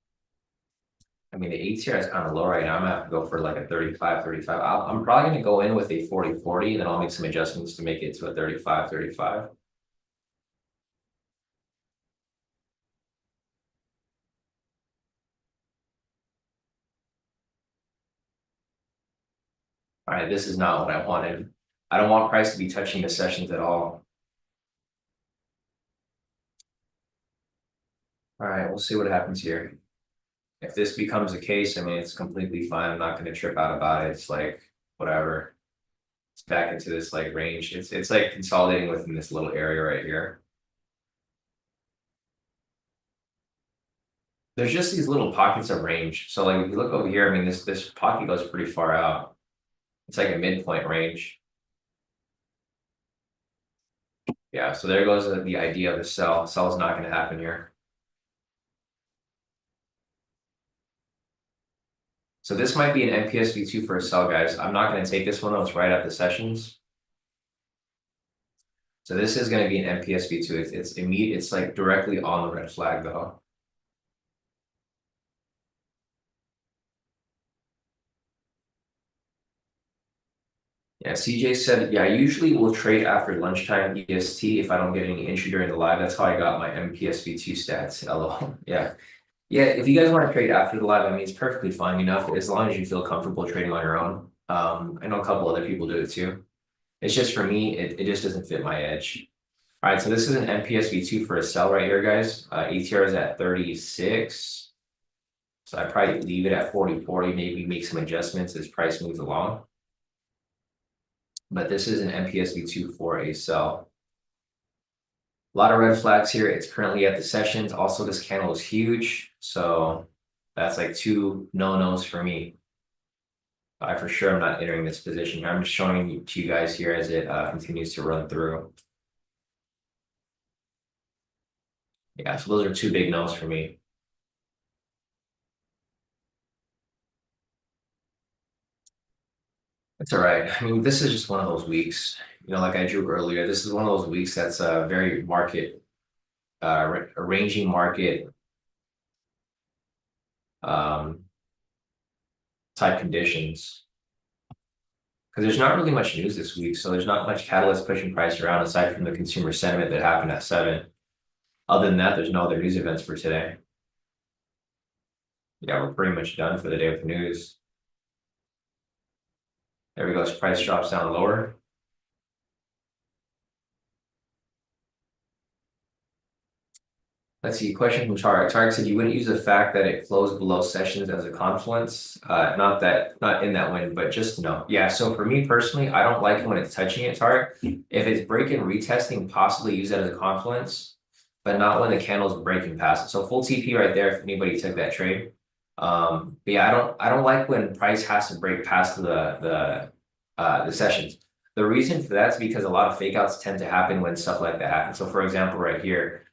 I mean, the ATR is kind of low right now. I'm gonna have to go for like a 35, 35. I'm probably gonna go in with a 40, 40, then I'll make some adjustments to make it to a 35, 35. All right, this is not what I wanted. I don't want price to be touching the sessions at all. All right, we'll see what happens here. If this becomes a case, I mean, it's completely fine. I'm not going to trip out about it. It's like, whatever. It's back into this like range. It's like consolidating within this little area right here. There's just these little pockets of range. So like if you look over here, I mean, this pocket goes pretty far out. It's like a midpoint range. Yeah, so there goes the idea of the sell. Sell is not going to happen here. So this might be an NPSV2 for a sell, guys. I'm not going to take this one though. It's right at the sessions. So this is going to be an NPSV2. It's immediate. It's like directly on the red flag though. Yeah, CJ said, yeah, I usually will trade after lunchtime EST if I don't get any entry during the live. That's how I got my MPSV2 stats. LOL. Yeah. Yeah, if you guys want to trade after the live, I mean, it's perfectly fine enough as long as you feel comfortable trading on your own. I know a couple other people do it too. It's just for me, it just doesn't fit my edge. All right, so this is an MPSV2 for a sell right here, guys. ATR is at 36. So I probably leave it at 40, 40, maybe make some adjustments as price moves along. But this is an MPSV2 for a sell. A lot of red flags here. It's currently at the sessions. Also, this candle is huge. So that's like 2 no-nos for me. I for sure am not entering this position. I'm just showing you to you guys here as it continues to run through. Yeah, so those are 2 big no's for me. It's all right. I mean, this is just one of those weeks, like I drew earlier, this is one of those weeks that's very market, arranging market type conditions. Because there's not really much news this week, so there's not much catalyst pushing price around aside from the consumer sentiment that happened at 7. Other than that, there's no other news events for today. Yeah, we're pretty much done for the day with the news. There we go. Price drops down lower. Let's see. Question from Tarek. Tarek said you wouldn't use the fact that it closed below sessions as a confluence. Not in that win, but just no. Yeah. So for me personally, I don't like it when it's touching it, Tarek. If it's breaking retesting, possibly use that as a confluence, but not when the candle's breaking past it. So full TP right there if anybody took that trade. But yeah, I don't like when price has to break past the sessions. The reason for that is because a lot of fake outs tend to happen when stuff like that happens. So for example, right here,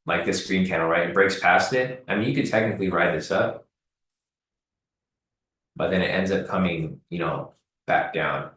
like this green candle, right? It breaks past it. I mean, you could technically ride this up, but then it ends up coming, back down.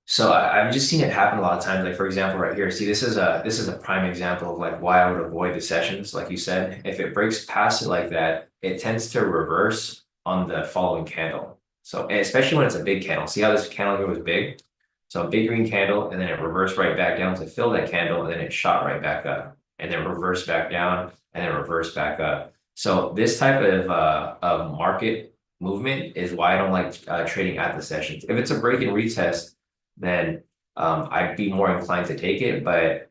So I've just seen it happen a lot of times. Like for example, right here, see, this is a prime example of like why I would avoid the sessions. Like you said, if it breaks past it like that, it tends to reverse on the following candle. So especially when it's a big candle. See how this candle here was big? So a big green candle, and then it reversed right back down to fill that candle, and then it shot right back up, and then reversed back down, and then reversed back up. So this type of market movement is why I don't like trading at the sessions. If it's a break and retest, then I'd be more inclined to take it. But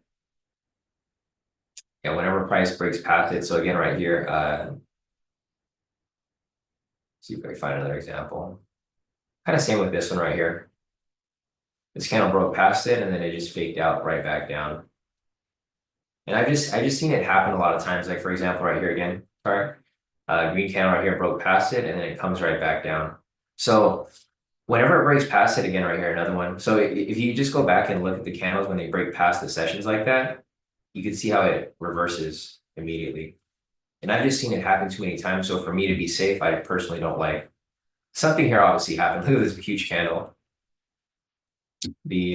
yeah, whenever price breaks past it. So again, right here, see if I can find another example. Kind of same with this one right here. This candle broke past it and then it just faked out right back down. And I just seen it happen a lot of times. Like for example, right here again, sorry, green candle right here broke past it and then it comes right back down. So whenever it breaks past it again, right here, another one. So if you just go back and look at the candles when they break past the sessions like that, you can see how it reverses immediately. And I've just seen it happen too many times. So for me to be safe, I personally don't like something here obviously happened. Look at this huge candle. The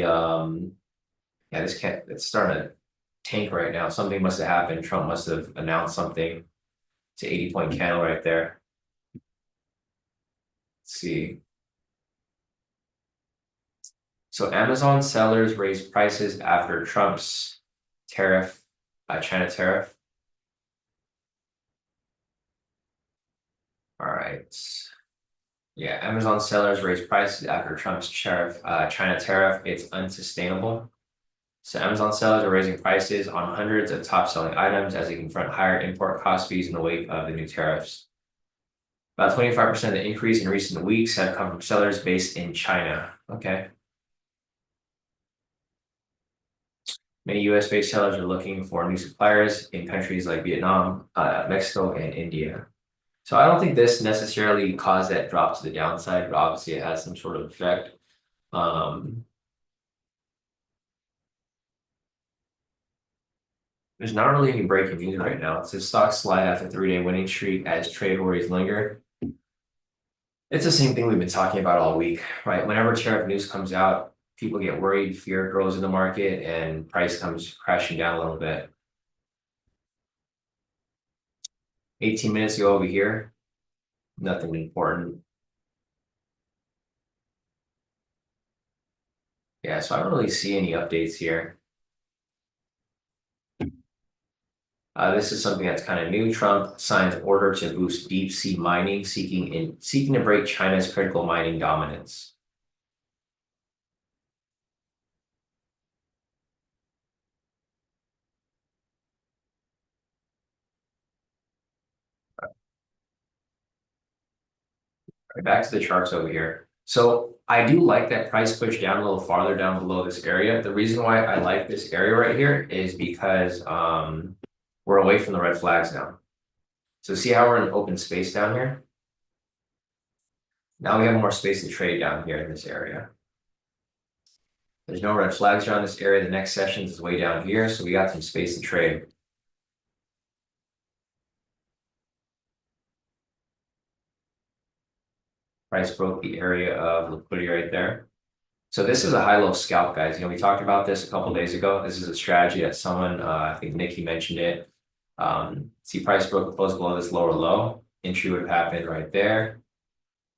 yeah, this can't, it's starting to tank right now. Something must have happened. Trump must have announced something. It's an 80-point candle right there. Let's see. So Amazon sellers raised prices after Trump's tariff, China tariff. All right. Yeah, Amazon sellers raised prices after Trump's tariff, China tariff. It's unsustainable. So Amazon sellers are raising prices on hundreds of top-selling items as they confront higher import cost fees in the wake of the new tariffs. About 25% of the increase in recent weeks have come from sellers based in China. Okay. Many US-based sellers are looking for new suppliers in countries like Vietnam, Mexico, and India. So I don't think this necessarily caused that drop to the downside, but obviously it has some sort of effect. There's not really any breaking news right now. It says stock slide after 3-day winning streak as trade worries linger. It's the same thing we've been talking about all week, right? Whenever tariff news comes out, people get worried, fear grows in the market, and price comes crashing down a little bit. 18 minutes ago over here, nothing important. Yeah, so I don't really see any updates here. This is something that's kind of new. Trump signs order to boost deep sea mining, seeking to break China's critical mining dominance. Right, back to the charts over here. So I do like that price push down a little farther down below this area. The reason why I like this area right here is because we're away from the red flags now. So see how we're in open space down here? Now we have more space to trade down here in this area. There's no red flags around this area. The next session is way down here, so we got some space to trade. Price broke the area of liquidity right there. So this is a high-low scalp, guys. You know, we talked about this a couple days ago. This is a strategy that someone, I think Nikki mentioned it. See price broke the close below this lower low. Entry would have happened right there.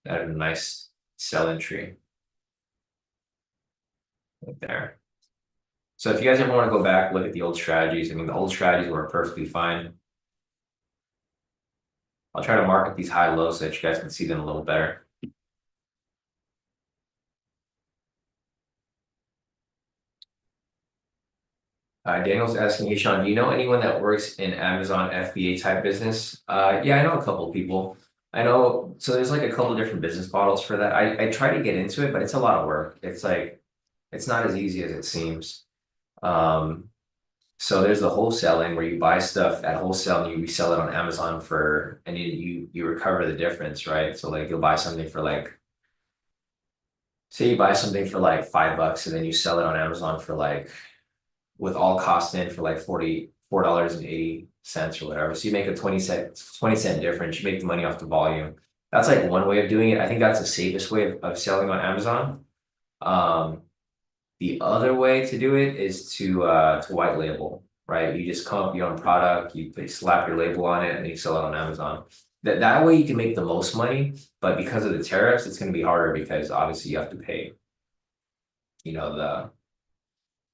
That would have a nice sell entry right there. So if you guys ever want to go back, look at the old strategies. I mean, the old strategies were perfectly fine. I'll try to market these high lows so that you guys can see them a little better. Daniel's asking, hey, Sean, do you know anyone that works in Amazon FBA type business? Yeah, I know a couple of people. I know, so there's like a couple of different business models for that. I try to get into it, but it's a lot of work. It's like, it's not as easy as it seems. So there's the wholesaling where you buy stuff at wholesale and you resell it on Amazon for, and you recover the difference, right? So like you'll buy something for like, say you buy something for like $5 and then you sell it on Amazon for like, with all costs in for like $44.80 or whatever. So you make a 20 cent difference. You make the money off the volume. That's like one way of doing it. I think that's the safest way of selling on Amazon. The other way to do it is to white label, right? You just come up with your own product, you slap your label on it, and you sell it on Amazon. That way you can make the most money, but because of the tariffs, it's going to be harder because obviously you have to pay, you know,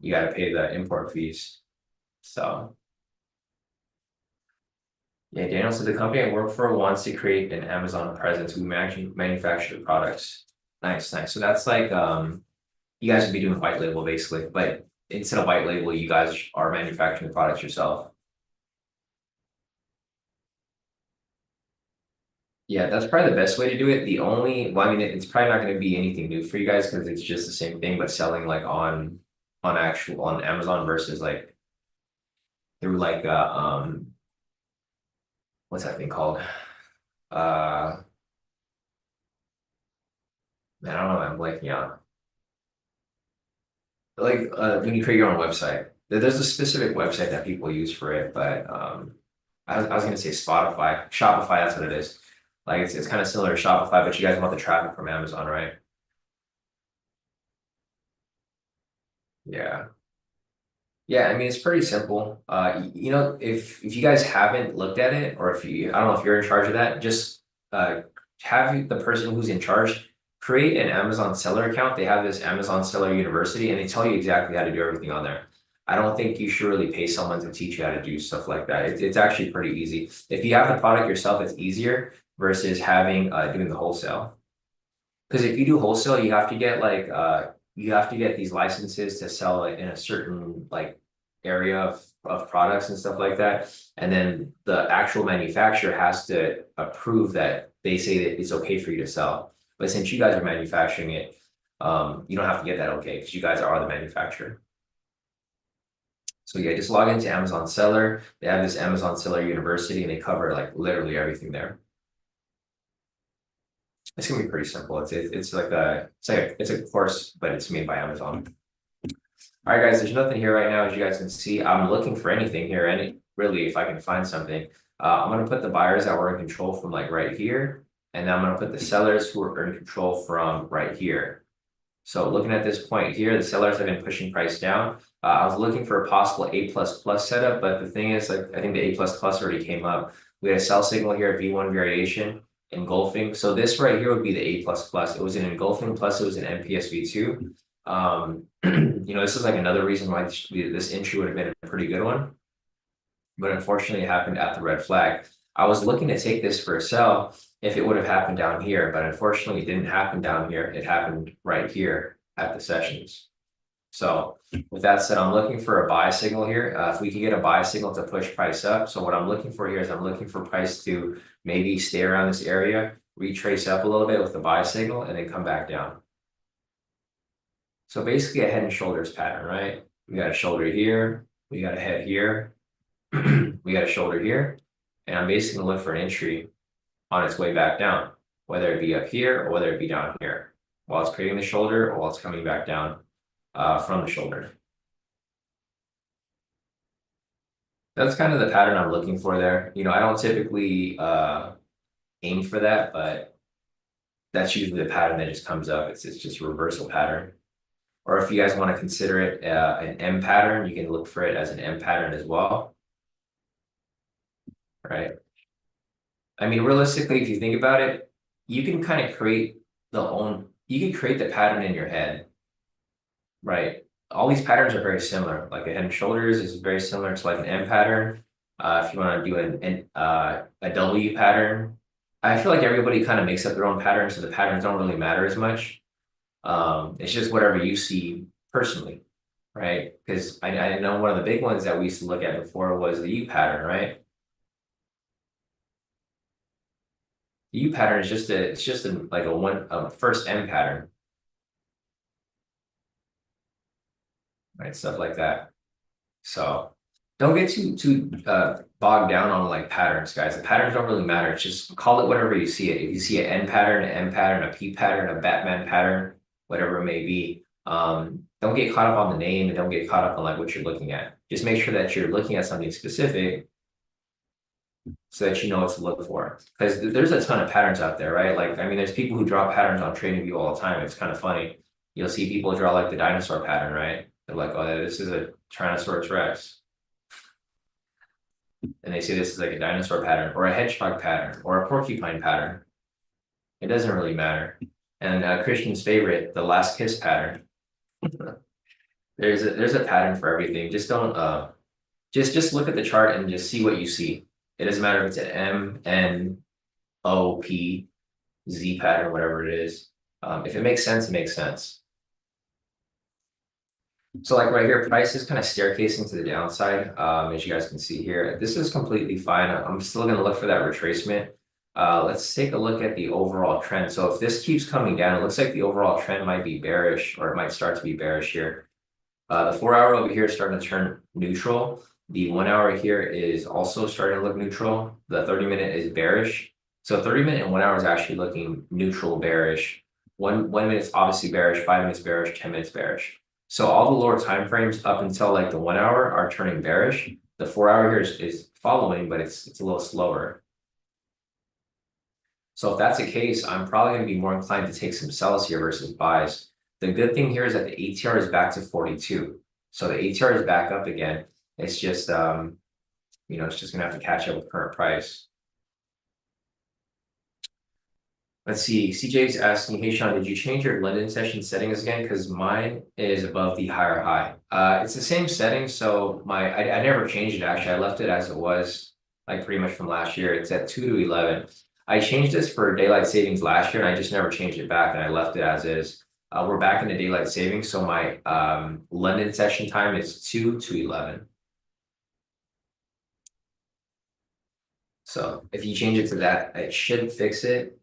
you got to pay the import fees. So yeah, Daniel said the company I work for wants to create an Amazon presence. We manufacture the products. Nice, nice. So that's like You guys would be doing white label basically, but instead of white label, you guys are manufacturing the products yourself. Yeah, that's probably the best way to do it. The only, well, I mean, it's probably not going to be anything new for you guys because it's just the same thing, but selling like on Amazon versus like through like what's that thing called? Uh, Man, I don't know. I'm blanking out. Like when you create your own website, there's a specific website that people use for it, but I was gonna say Spotify, Shopify. That's what it is. Like it's kind of similar to Shopify, but you guys want the traffic from Amazon, right? Yeah. Yeah, I mean it's pretty simple. You know, if you guys haven't looked at it, or if you, I don't know if you're in charge of that, just have the person who's in charge create an Amazon seller account. They have this Amazon Seller University, and they tell you exactly how to do everything on there. I don't think you should really pay someone to teach you how to do stuff like that. It's actually pretty easy. If you have the product yourself, it's easier versus having doing the wholesale. Because if you do wholesale, you have to get like you have to get these licenses to sell it in a certain like area of products and stuff like that. And then the actual manufacturer has to approve that they say that it's okay for you to sell. But since you guys are manufacturing it, you don't have to get that okay because you guys are the manufacturer. So yeah, just log into Amazon Seller. They have this Amazon Seller University and they cover like literally everything there. It's gonna be pretty simple. It's a course, but it's made by Amazon. All right, guys, there's nothing here right now, as you guys can see. I'm looking for anything here, any really, if I can find something. I'm gonna put the buyers that were in control from like right here, and then I'm gonna put the sellers who are in control from right here. So looking at this point here, the sellers have been pushing price down. I was looking for a possible A++ setup, but the thing is, like I think the A++ already came up. We had a sell signal here, V1 variation, engulfing. So this right here would be the A++. It was an engulfing plus it was an MPS V2. You know, this is like another reason why this entry would have been a pretty good one. But unfortunately, it happened at the red flag. I was looking to take this for a sell if it would have happened down here, but unfortunately, it didn't happen down here. It happened right here at the sessions. So with that said, I'm looking for a buy signal here. If we can get a buy signal to push price up. So what I'm looking for here is I'm looking for price to maybe stay around this area, retrace up a little bit with the buy signal, and then come back down. So basically a head and shoulders pattern, right? We got a shoulder here, we got a head here, we got a shoulder here, and I'm basically gonna look for an entry on its way back down, whether it be up here or whether it be down here, while it's creating the shoulder or while it's coming back down from the shoulder. That's kind of the pattern I'm looking for there. You know, I don't typically aim for that, but that's usually the pattern that just comes up. It's just a reversal pattern. Or if you guys want to consider it an M pattern, you can look for it as an M pattern as well, right? I mean, realistically, if you think about it, you can kind of you can create the pattern in your head, right? All these patterns are very similar. Like a head and shoulders is very similar to like an M pattern. If you want to do a W pattern, I feel like everybody kind of makes up their own patterns, so the patterns don't really matter as much. It's just whatever you see personally, right? Because I know one of the big ones that we used to look at before was the U pattern, right? The U pattern is just like a first M pattern, right? Stuff like that. So don't get too bogged down on like patterns, guys. The patterns don't really matter. It's just call it whatever you see it. If you see an N pattern, an M pattern, a P pattern, a Batman pattern, whatever it may be, don't get caught up on the name and don't get caught up on like what you're looking at. Just make sure that you're looking at something specific so that you know what to look for. Because there's a ton of patterns out there, right? Like, I mean, there's people who draw patterns on TradingView all the time. It's kind of funny. You'll see people draw like the dinosaur pattern, right? They're like, oh, this is a Tyrannosaurus Rex. And they say this is like a dinosaur pattern or a hedgehog pattern or a porcupine pattern. It doesn't really matter. And Christian's favorite, the last kiss pattern. There's a pattern for everything. Just don't just look at the chart and just see what you see. It doesn't matter if it's an M, N, O, P, Z pattern, whatever it is. If it makes sense, it makes sense. So like right here, price is kind of staircasing to the downside, as you guys can see here. This is completely fine. I'm still going to look for that retracement. Let's take a look at the overall trend. So if this keeps coming down, it looks like the overall trend might be bearish, or it might start to be bearish here. The 4 hour over here is starting to turn neutral. The 1 hour here is also starting to look neutral. The 30-minute is bearish. So 30-minute and 1 hour is actually looking neutral, bearish. One minute's obviously bearish, 5 minutes bearish, 10 minutes bearish. So all the lower time frames up until like the 1 hour are turning bearish. The 4 hour here is following, but it's a little slower. So if that's the case, I'm probably going to be more inclined to take some sells here versus buys. The good thing here is that the ATR is back to 42. So the ATR is back up again. It's just, it's just going to have to catch up with current price. Let's see. CJ's asking, hey, Sean, did you change your London session settings again? Because mine is above the higher high. It's the same setting. So I never changed it, actually. I left it as it was, like pretty much from last year. It's at 2 to 11. I changed this for daylight savings last year, and I just never changed it back, and I left it as is. We're back into daylight savings, so my London session time is 2 to 11. So if you change it to that, it should fix it.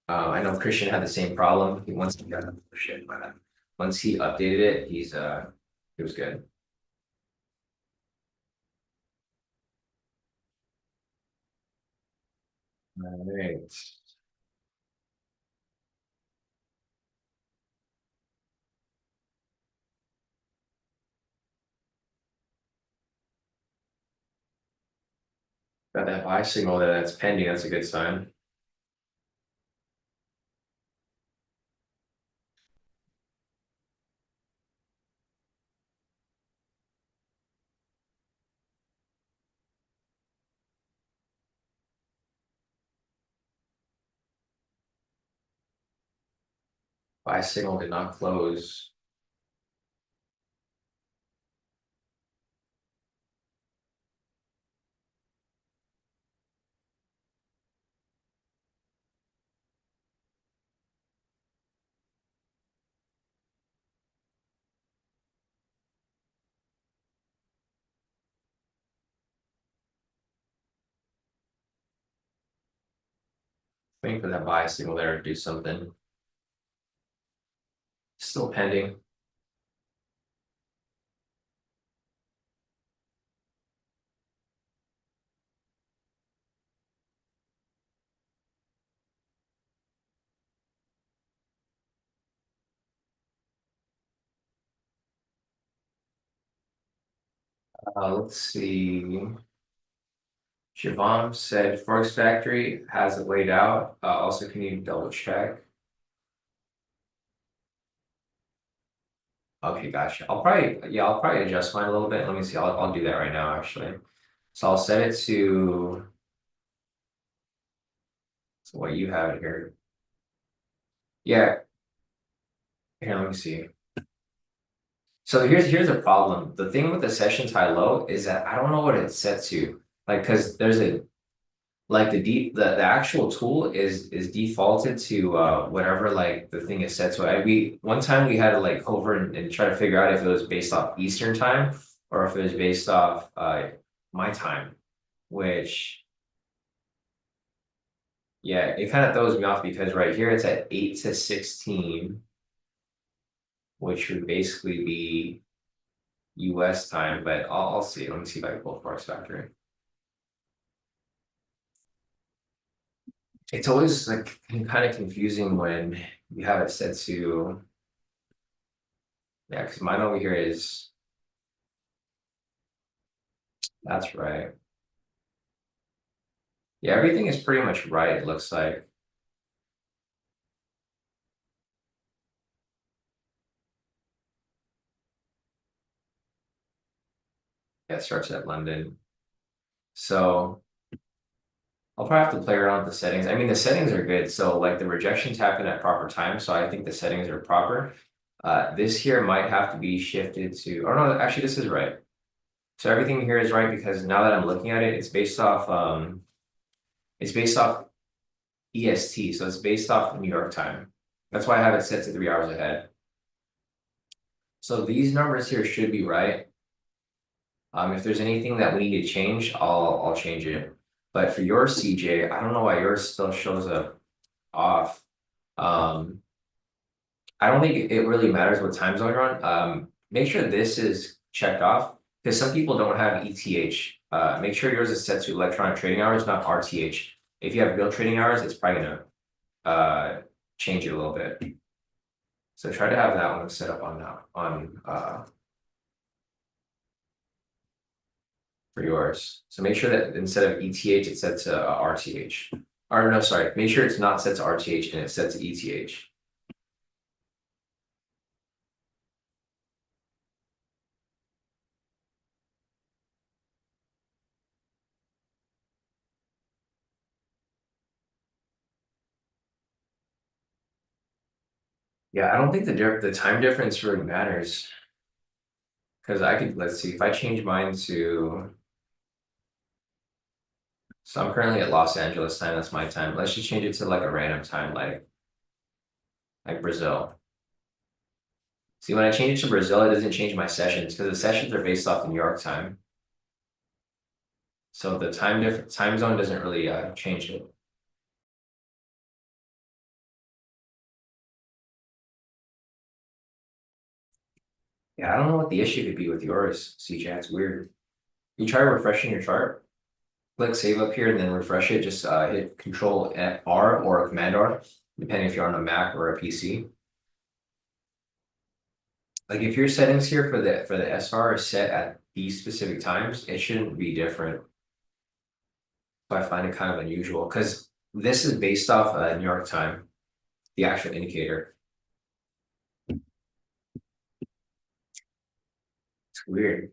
I know Christian had the same problem. Once he updated it, it was good. All right. Got that buy signal that's pending. That's a good sign. Buy signal did not close. Waiting for that buy signal there to do something. Still pending. Let's see. Siobhan said Forex Factory has it laid out. Also, can you double check? Okay, gotcha. I'll probably adjust mine a little bit. Let me see. I'll do that right now, actually. So I'll set it to what you have it here. Yeah, here, let me see. So here's a problem. The thing with the sessions high low is that I don't know what it's set to. Like, because there's a like the actual tool is defaulted to whatever like the thing is set to. One time we had to like go over and try to figure out if it was based off Eastern time or if it was based off my time, which yeah, it kind of throws me off because right here it's at 8 to 16, which would basically be US time, but I'll see. Let me see if I can pull Forex Factory. It's always like kind of confusing when you have it set to, yeah, because mine over here is, that's right. Yeah, everything is pretty much right, it looks like. Yeah, it starts at London. So I'll probably have to play around with the settings. I mean, the settings are good. So like the rejections happen at proper time. So I think the settings are proper. This here might have to be shifted to, oh no, actually this is right. So everything here is right because now that I'm looking at it, it's based off EST. So it's based off New York time. That's why I have it set to 3 hours ahead. So these numbers here should be right. If there's anything that we need to change, I'll change it. But for your CJ, I don't know why yours still shows up off. Um, I don't think it really matters what time zone you're on. Make sure this is checked off because some people don't have ETH. Make sure yours is set to electronic trading hours, not RTH. If you have real trading hours, it's probably gonna change it a little bit. So try to have that one set up on for yours. So make sure that instead of ETH, it's set to RTH. Or no, sorry, make sure it's not set to RTH and it's set to ETH. Yeah, I don't think the time difference really matters because I could, let's see, if I change mine to, so I'm currently at Los Angeles time, that's my time. Let's just change it to like a random time, like Brazil. See, when I change it to Brazil, it doesn't change my sessions because the sessions are based off the New York time. So the time zone doesn't really change it. Yeah, I don't know what the issue could be with yours, CJ. It's weird. You try refreshing your chart, click save up here and then refresh it. Just hit Control R or Command R, depending if you're on a Mac or a PC. Like if your settings here for the SR are set at these specific times, it shouldn't be different. So I find it kind of unusual because this is based off New York time, the actual indicator. It's weird.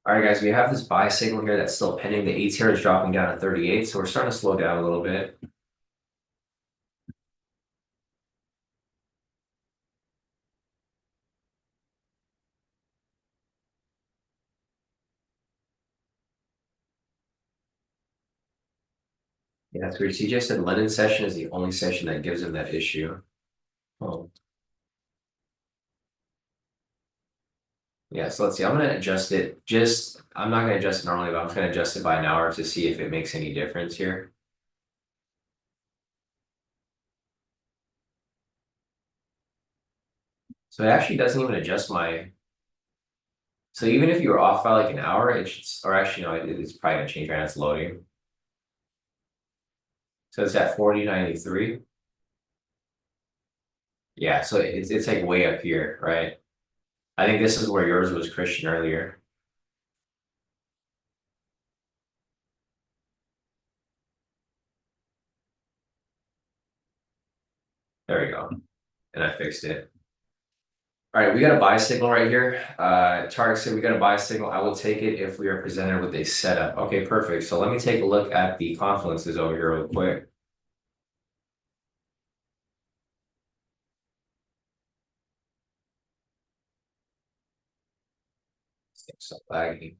All right, guys, we have this buy signal here that's still pending. The ATR is dropping down to 38, so we're starting to slow down a little bit. Yeah, that's weird. CJ said London session is the only session that gives him that issue. Oh, yeah. So let's see. I'm gonna adjust it. I'm not gonna adjust it normally, but I'm just gonna adjust it by an hour to see if it makes any difference here. So it actually doesn't even adjust my. So even if you were off by like an hour, it should, or actually, no, it's probably gonna change right now. It's loading. So it's at 40.93. Yeah, so it's like way up here, right? I think this is where yours was Christian earlier. There we go. And I fixed it. All right, we got a buy signal right here. Tarek said we got a buy signal. I will take it if we are presented with a setup. Okay, perfect. So let me take a look at the confluences over here real quick. So laggy.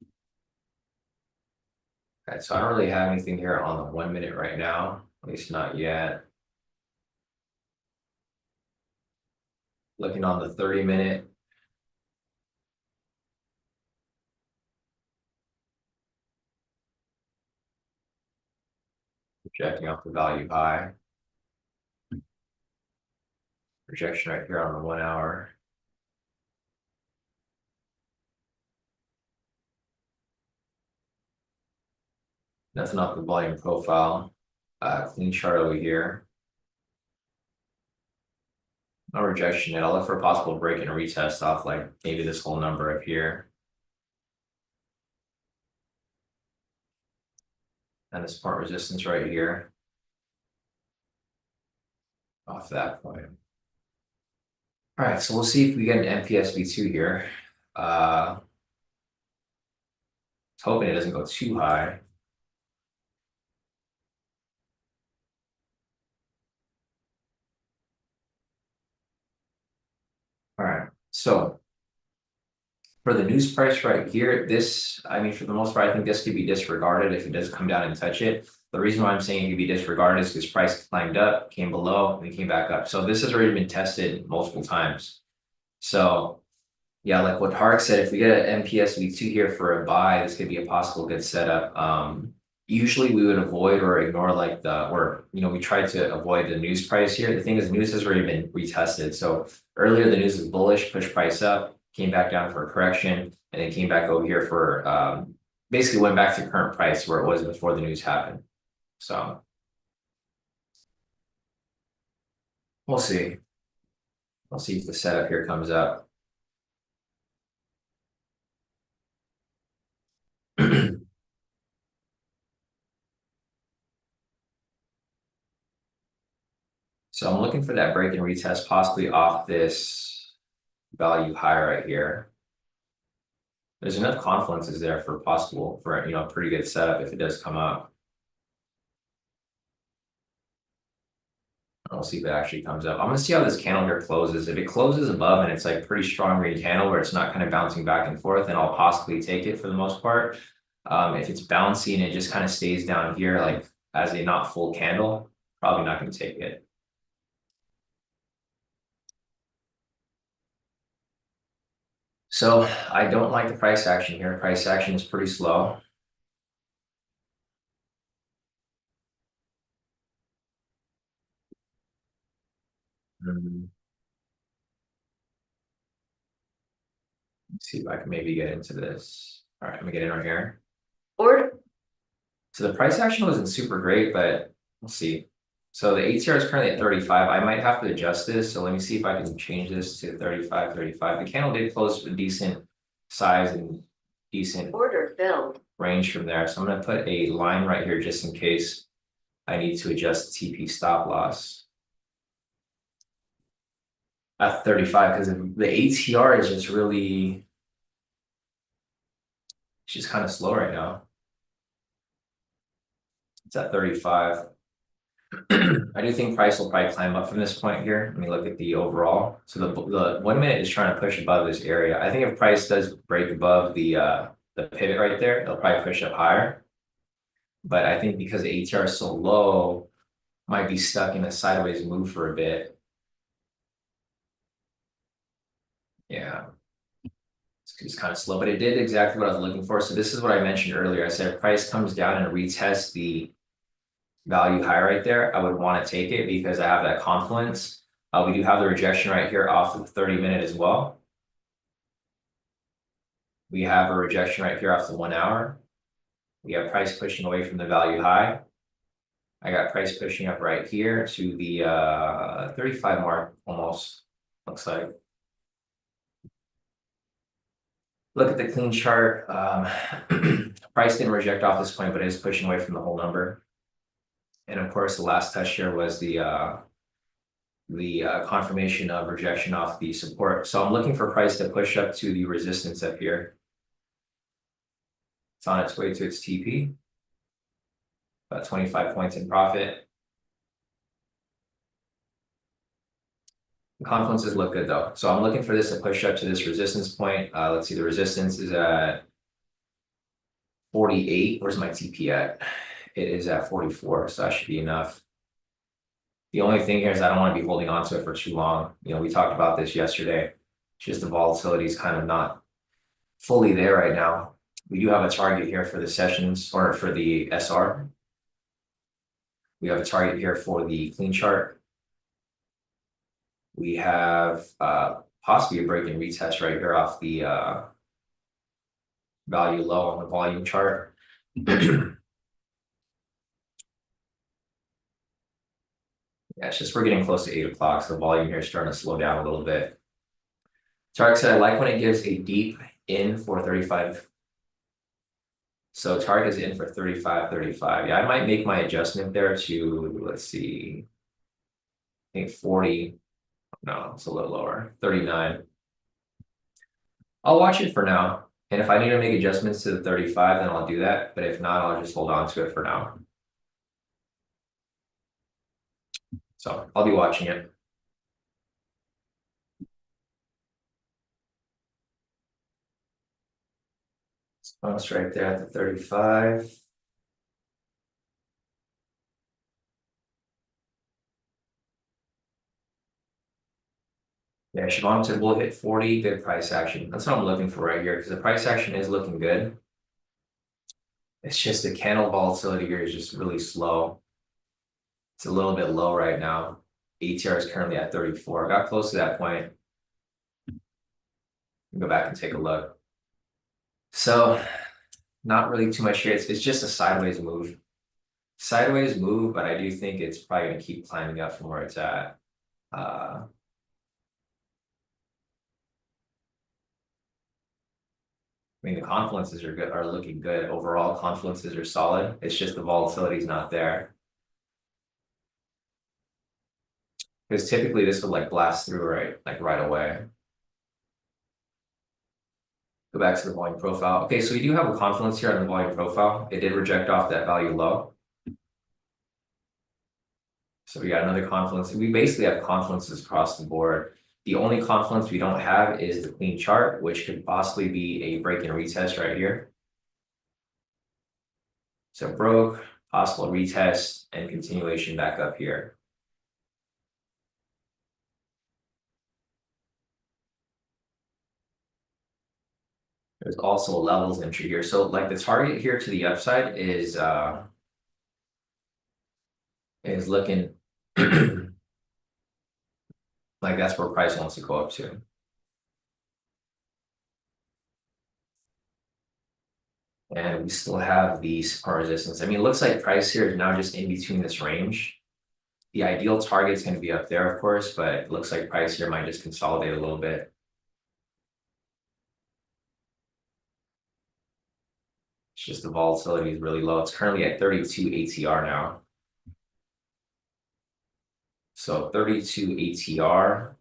Okay, so I don't really have anything here on the 1 minute right now, at least not yet. Looking on the 30 minute. Projecting off the value high. Projection right here on the 1 hour. Nothing off the volume profile. Clean chart over here. No rejection yet. I'll look for a possible break and retest off like maybe this whole number up here. And the support resistance right here. Off that point. All right, so we'll see if we get an MPSV2 here. Uh, hoping it doesn't go too high. All right, so For the news price right here, this, I mean, for the most part, I think this could be disregarded if it does come down and touch it. The reason why I'm saying it could be disregarded is because price climbed up, came below, and came back up. So this has already been tested multiple times. So yeah, like what Hark said, if we get an MPS V2 here for a buy, this could be a possible good setup. Usually we would avoid or ignore like we try to avoid the news price here. The thing is, news has already been retested. So earlier the news was bullish, pushed price up, came back down for a correction, and then came back over here for basically went back to current price where it was before the news happened. So we'll see. We'll see if the setup here comes up. So I'm looking for that break and retest possibly off this value high right here. There's enough confluences there for possible for a pretty good setup if it does come up. We'll see if it actually comes up. I'm gonna see how this candle here closes. If it closes above and it's like pretty strong green candle where it's not kind of bouncing back and forth, then I'll possibly take it for the most part. If it's bouncy and it just kind of stays down here like as a not full candle, probably not gonna take it. So I don't like the price action here. Price action is pretty slow. Let's see if I can maybe get into this. All right, let me get in right here. Or so the price action wasn't super great, but we'll see. So the ATR is currently at 35. I might have to adjust this. So let me see if I can change this to 35, 35. The candle did close with decent size and decent order filled range from there. So I'm going to put a line right here just in case I need to adjust TP stop loss at 35 because the ATR is just really, it's just kind of slow right now. It's at 35. I do think price will probably climb up from this point here. Let me look at the overall. So the 1 minute is trying to push above this area. I think if price does break above the pivot right there, it'll probably push up higher. But I think because the ATR is so low, might be stuck in a sideways move for a bit. Yeah. It's kind of slow, but it did exactly what I was looking for. So this is what I mentioned earlier. I said if price comes down and retests the value high right there, I would want to take it because I have that confluence. We do have the rejection right here off of the 30 minute as well. We have a rejection right here off the 1 hour. We have price pushing away from the value high. I got price pushing up right here to the 35 mark almost, looks like. Look at the clean chart. Price didn't reject off this point, but it is pushing away from the whole number. And of course, the last touch here was the confirmation of rejection off the support. So I'm looking for price to push up to the resistance up here. It's on its way to its TP. About 25 points in profit. The confluences look good though. So I'm looking for this to push up to this resistance point. Let's see, the resistance is at 48. Where's my TP at? It is at 44, so that should be enough. The only thing here is I don't want to be holding on to it for too long. We talked about this yesterday. It's just the volatility is kind of not fully there right now. We do have a target here for the sessions or for the SR. We have a target here for the clean chart. We have possibly a break and retest right here off the value low on the volume chart. Yeah, it's just we're getting close to 8 o'clock, so the volume here is starting to slow down a little bit. Target said I like when it gives a deep in for 35. So target is in for 35, 35. Yeah, I might make my adjustment there to, let's see, I think 40. No, it's a little lower, 39. I'll watch it for now. And if I need to make adjustments to the 35, then I'll do that. But if not, I'll just hold on to it for now. So I'll be watching it. Almost right there at the 35. Yeah, Shimano will hit 40, good price action. That's what I'm looking for right here because the price action is looking good. It's just the candle volatility here is just really slow. It's a little bit low right now. ATR is currently at 34. I got close to that point. Go back and take a look. So not really too much here. It's just a sideways move. Sideways move, but I do think it's probably going to keep climbing up from where it's at. I mean, the confluences are good, are looking good. Overall, confluences are solid. It's just the volatility is not there. Because typically this would like blast through right away. Go back to the volume profile. Okay, so we do have a confluence here on the volume profile. It did reject off that value low. So we got another confluence. We basically have confluences across the board. The only confluence we don't have is the clean chart, which could possibly be a break and retest right here. So broke, possible retest, and continuation back up here. There's also a levels entry here. So like the target here to the upside is looking like that's where price wants to go up to. And we still have the support resistance. I mean, it looks like price here is now just in between this range. The ideal target is going to be up there, of course, but it looks like price here might just consolidate a little bit. It's just the volatility is really low. It's currently at 32 ATR now. So 32 ATR,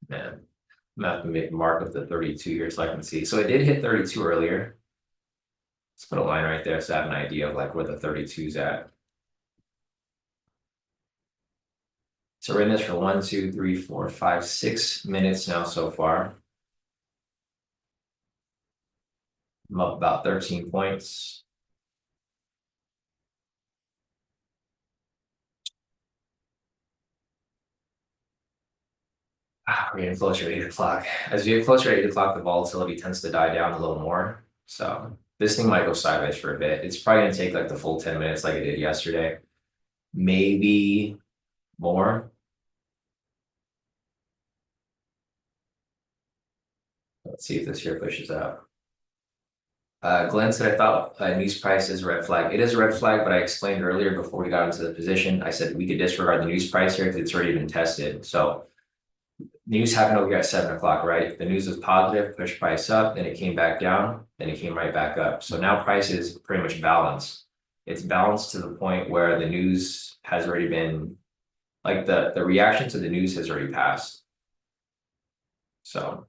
man, I'm gonna have to make a mark of the 32 here so I can see. So it did hit 32 earlier. Let's put a line right there so I have an idea of like where the 32 is at. So we're in this for 1, 2, 3, 4, 5, 6 minutes now so far. I'm up about 13 points. We're getting closer to 8 o'clock. As we get closer to 8 o'clock, the volatility tends to die down a little more. So this thing might go sideways for a bit. It's probably going to take like the full 10 minutes like it did yesterday. Maybe more. Let's see if this here pushes out. Glenn said, I thought news price is a red flag. It is a red flag, but I explained earlier before we got into the position, I said we could disregard the news price here because it's already been tested. So news happened over here at 7 o'clock, right? The news was positive, pushed price up, then it came back down, then it came right back up. So now price is pretty much balanced. It's balanced to the point where the news has already been, like the reaction to the news has already passed. So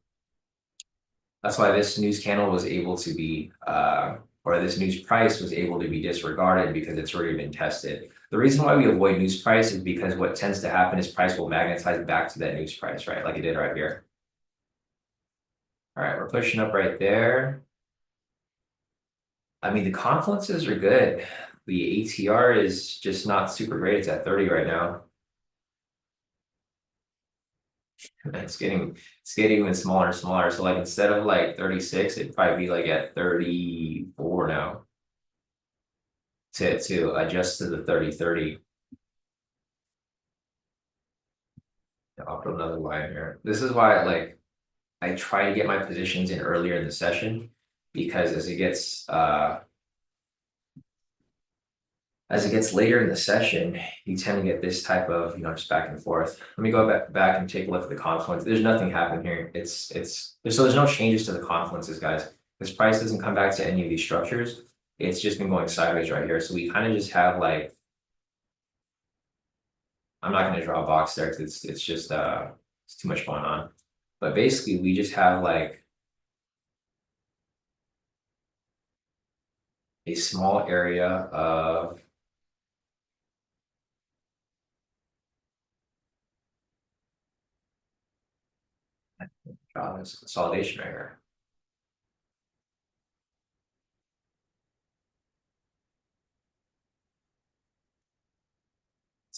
that's why this news candle was able to be, or this news price was able to be disregarded because it's already been tested. The reason why we avoid news price is because what tends to happen is price will magnetize back to that news price, right? Like it did right here. All right, we're pushing up right there. I mean, the confluences are good. The ATR is just not super great. It's at 30 right now. It's getting even smaller and smaller. So like instead of like 36, it'd probably be like at 34 now to adjust to the 30-30. I'll put another line here. This is why like I try to get my positions in earlier in the session because as it gets later in the session, you tend to get this type of, just back and forth. Let me go back and take a look at the confluence. There's nothing happening here. There's no changes to the confluences, guys. This price doesn't come back to any of these structures. It's just been going sideways right here. So we kind of just have like, I'm not going to draw a box there because it's just it's too much going on. But basically we just have like a small area of draw this consolidation right here.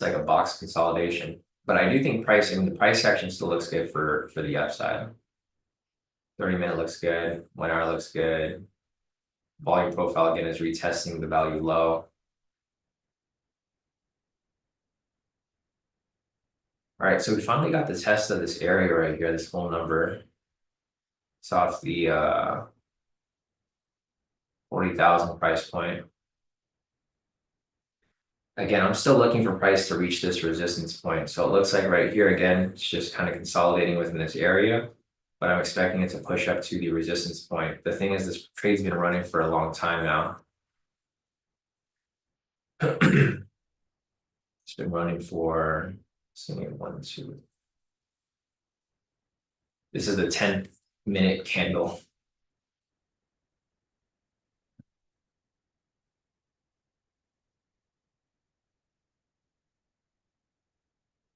like a box consolidation. But I do think pricing, the price action still looks good for the upside. 30-minute looks good, 1 hour looks good. Volume profile again is retesting the value low. All right, so we finally got the test of this area right here, this whole number. It's off the 40,000 price point. Again, I'm still looking for price to reach this resistance point. So it looks like right here, again, it's just kind of consolidating within this area, but I'm expecting it to push up to the resistance point. The thing is, this trade's been running for a long time now. It's been running for, let's see, 1, 2. This is the 10-minute candle.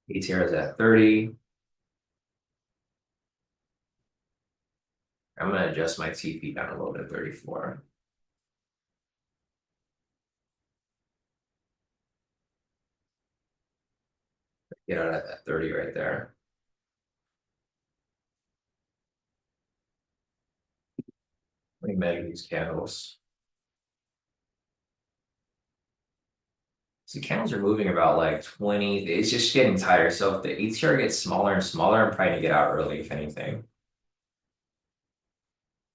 ATR is at 30. I'm going to adjust my TP down a little bit, 34. Get out at that 30 right there. Let me measure these candles. So candles are moving about like 20. It's just getting tighter. So if the ATR gets smaller and smaller, I'm trying to get out early, if anything.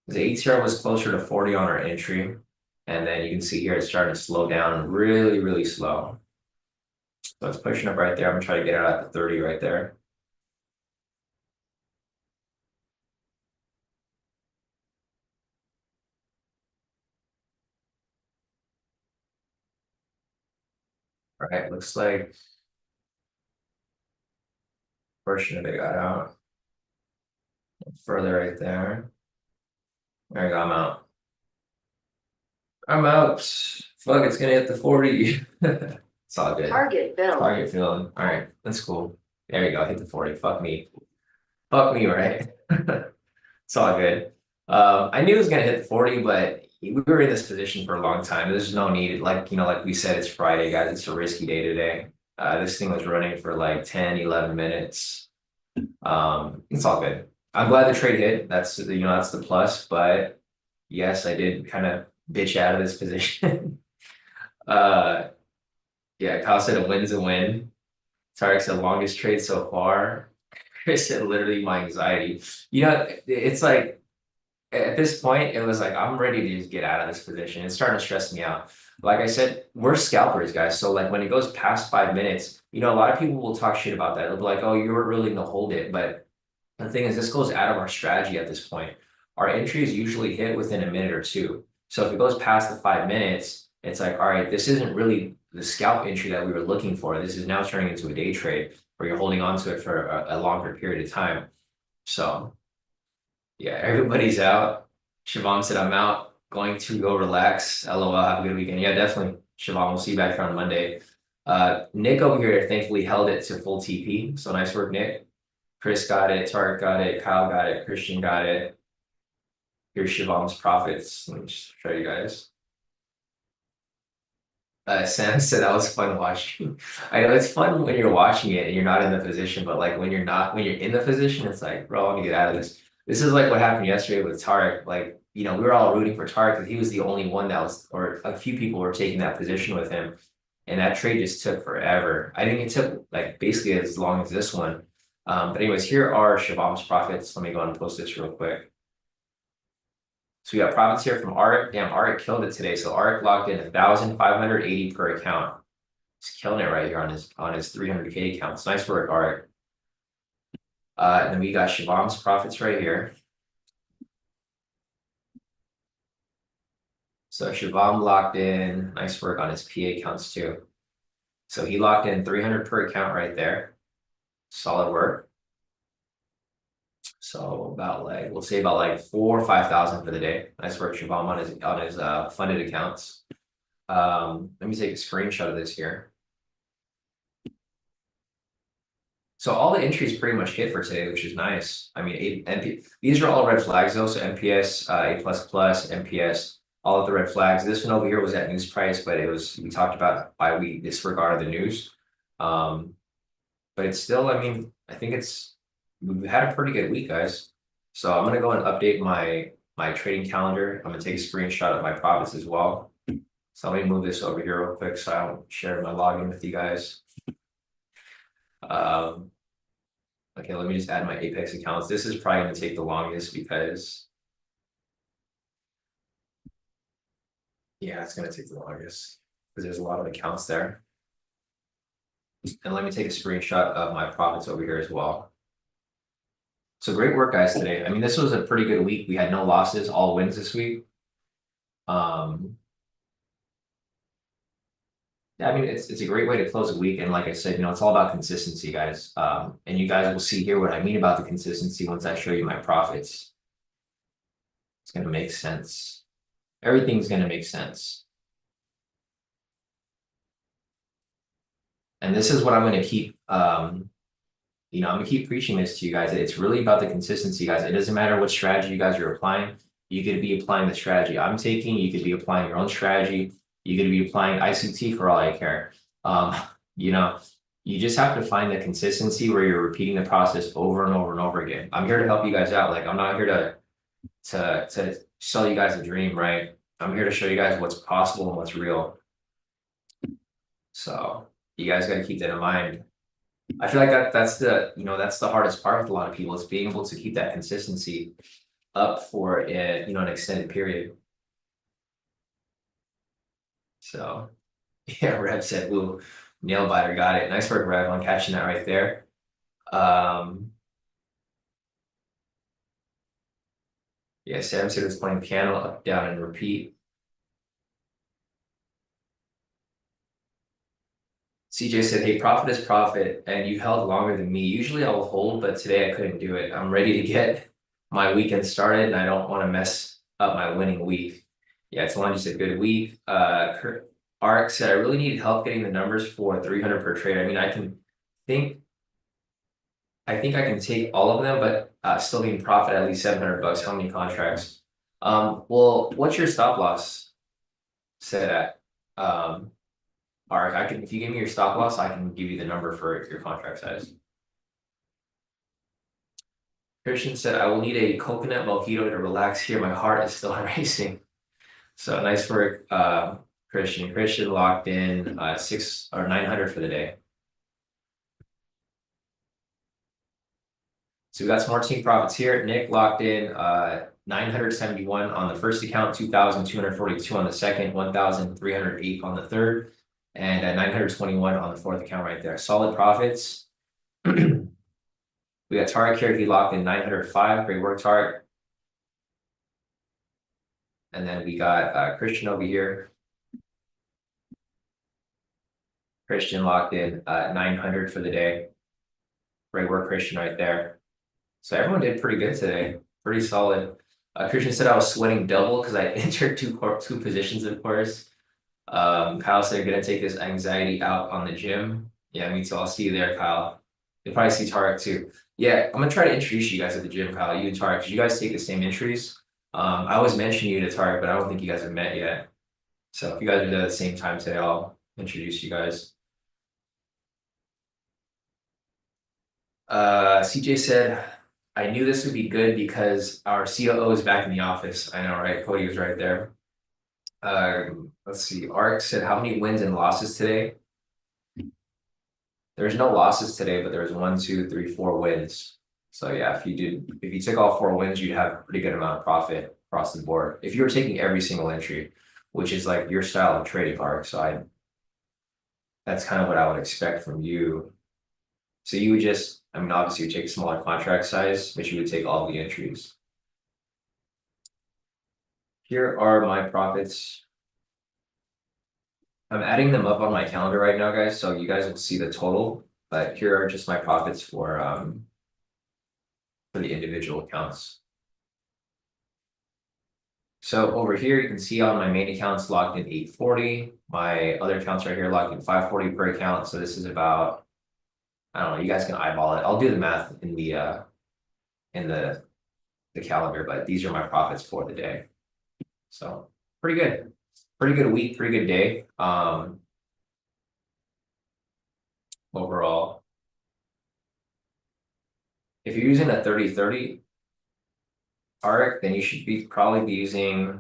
The ATR was closer to 40 on our entry. And then you can see here it's starting to slow down really, really slow. So it's pushing up right there. I'm gonna try to get out at the 30 right there. All right, looks like portion of it got out. Further right there. There you go, I'm out. I'm out. Fuck, it's gonna hit the 40. It's all good. Target filled. Target filling. All right, that's cool. There you go, hit the 40. Fuck me. Fuck me, right? It's all good. I knew it was gonna hit the 40, but we were in this position for a long time. There's no need, like, like we said, it's Friday, guys. It's a risky day today. This thing was running for like 10, 11 minutes. It's all good. I'm glad the trade hit. That's that's the plus, but yes, I did kind of bitch out of this position. Yeah, Kyle said a win's a win. Tarek said longest trade so far. Chris said literally my anxiety. It's like at this point, it was like I'm ready to just get out of this position. It's starting to stress me out. Like I said, we're scalpers, guys. So like when it goes past 5 minutes, a lot of people will talk shit about that. They'll be like, "Oh, you were really gonna hold it," but the thing is, this goes out of our strategy at this point. Our entries usually hit within a minute or two. So if it goes past the 5 minutes, it's like, all right, this isn't really the scalp entry that we were looking for. This is now turning into a day trade where you're holding on to it for a longer period of time. So yeah, everybody's out. Siobhan said, I'm out, going to go relax. LOL, have a good weekend. Yeah, definitely. Siobhan, we'll see you back here on Monday. Nick over here thankfully held it to full TP. So nice work, Nick. Chris got it, Tarek got it, Kyle got it, Christian got it. Here's Siobhan's profits. Let me just show you guys. Sam said that was fun watching. I know it's fun when you're watching it and you're not in the position, but like when you're in the position, it's like, bro, I want to get out of this. This is like what happened yesterday with Tarek. Like, we were all rooting for Tarek because he was the only one that was, or a few people were taking that position with him. And that trade just took forever. I think it took like basically as long as this one. But anyways, here are Shabam's profits. Let me go and post this real quick. So we got profits here from Arik. Damn, Arik killed it today. So Arik locked in 1,580 per account. He's killing it right here on his 300K account. It's nice work, Arik. And then we got Shabam's profits right here. So Shabam locked in, nice work on his PA accounts too. So he locked in 300 per account right there. Solid work. So about like, we'll say about like 4,000 or 5,000 for the day. Nice work, Shabam, on his funded accounts. Let me take a screenshot of this here. So all the entries pretty much hit for today, which is nice. I mean, these are all red flags though. So MPS, A++, MPS, all of the red flags. This one over here was at news price, but we talked about why we disregarded the news. But it's still, I mean, I think we've had a pretty good week, guys. So I'm gonna go and update my trading calendar. I'm gonna take a screenshot of my profits as well. So let me move this over here real quick so I don't share my login with you guys. Okay, let me just add my Apex accounts. This is probably gonna take the longest because yeah, it's gonna take the longest because there's a lot of accounts there. And let me take a screenshot of my profits over here as well. So great work, guys, today. I mean, this was a pretty good week. We had no losses, all wins this week. Yeah, I mean, it's a great way to close a week. And like I said, it's all about consistency, guys. And you guys will see here what I mean about the consistency once I show you my profits. It's gonna make sense. Everything's gonna make sense. And this is what I'm gonna keep I'm gonna keep preaching this to you guys. It's really about the consistency, guys. It doesn't matter what strategy you guys are applying. You could be applying the strategy I'm taking. You could be applying your own strategy. You could be applying ICT for all I care. You know, you just have to find the consistency where you're repeating the process over and over and over again. I'm here to help you guys out. Like I'm not here to sell you guys a dream, right? I'm here to show you guys what's possible and what's real. So you guys got to keep that in mind. I feel like that's the hardest part with a lot of people is being able to keep that consistency up for an extended period. So yeah, Rev said, "Ooh, nail biter, got it. Nice work, Rev, on catching that right there." Yeah, Sam said it's playing piano up, down, and repeat. CJ said, "Hey, profit is profit, and you held longer than me. Usually I'll hold, but today I couldn't do it. I'm ready to get my weekend started, and I don't want to mess up my winning week." Yeah, it's just a good week. Ark said, "I really need help getting the numbers for 300 per trade. I mean, think I think I can take all of them, but still need profit at least 700 bucks. How many contracts?" Well, what's your stop loss set at? Ark, if you give me your stop loss, I can give you the number for your contract size. Christian said, "I will need a coconut mojito to relax here. My heart is still racing." So nice work, Christian. Christian locked in 6 or 900 for the day. So we got some more team profits here. Nick locked in 971 on the first account, 2,242 on the second, 1,308 on the third, and 921 on the fourth account right there. Solid profits. We got Tarek here. He locked in 905. Great work, Tarek. And then we got Christian over here. Christian locked in 900 for the day. Great work, Christian, right there. So everyone did pretty good today. Pretty solid. Christian said I was sweating double because I entered two positions, of course. Kyle said, "Gonna take this anxiety out on the gym." Yeah, me too. I'll see you there, Kyle. You'll probably see Tarek too. Yeah, I'm gonna try to introduce you guys at the gym, Kyle. You and Tarek, because you guys take the same entries. I always mention you to Tarek, but I don't think you guys have met yet. So if you guys are there at the same time today, I'll introduce you guys. CJ said, "I knew this would be good because our COO is back in the office." I know, right? Kodi was right there. Let's see. Ark said, "How many wins and losses today?" There's no losses today, but there's 1, 2, 3, 4 wins. So yeah, if you took all 4 wins, you'd have a pretty good amount of profit across the board. If you were taking every single entry, which is like your style of trading, Ark. So that's kind of what I would expect from you. So you would obviously you take a smaller contract size, but you would take all the entries. Here are my profits. I'm adding them up on my calendar right now, guys, so you guys will see the total, but here are just my profits for the individual accounts. So over here, you can see on my main accounts locked in 840. My other accounts right here locked in 540 per account. So this is about, I don't know, you guys can eyeball it. I'll do the math in the calendar, but these are my profits for the day. So pretty good. Pretty good week, pretty good day. overall. If you're using a 30-30 arc, then you should probably be using,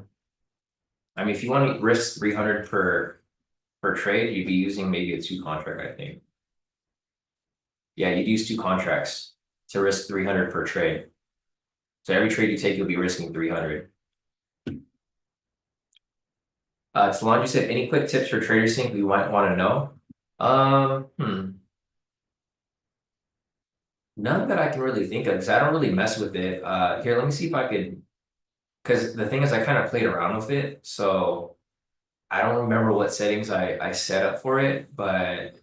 I mean, if you want to risk 300 per trade, you'd be using maybe a 2 contract, I think. Yeah, you'd use 2 contracts to risk 300 per trade. So every trade you take, you'll be risking 300. Solange, you said any quick tips for trader sync we might want to know? None that I can really think of because I don't really mess with it. Here, let me see if I could, because the thing is I kind of played around with it, so I don't remember what settings I set up for it, but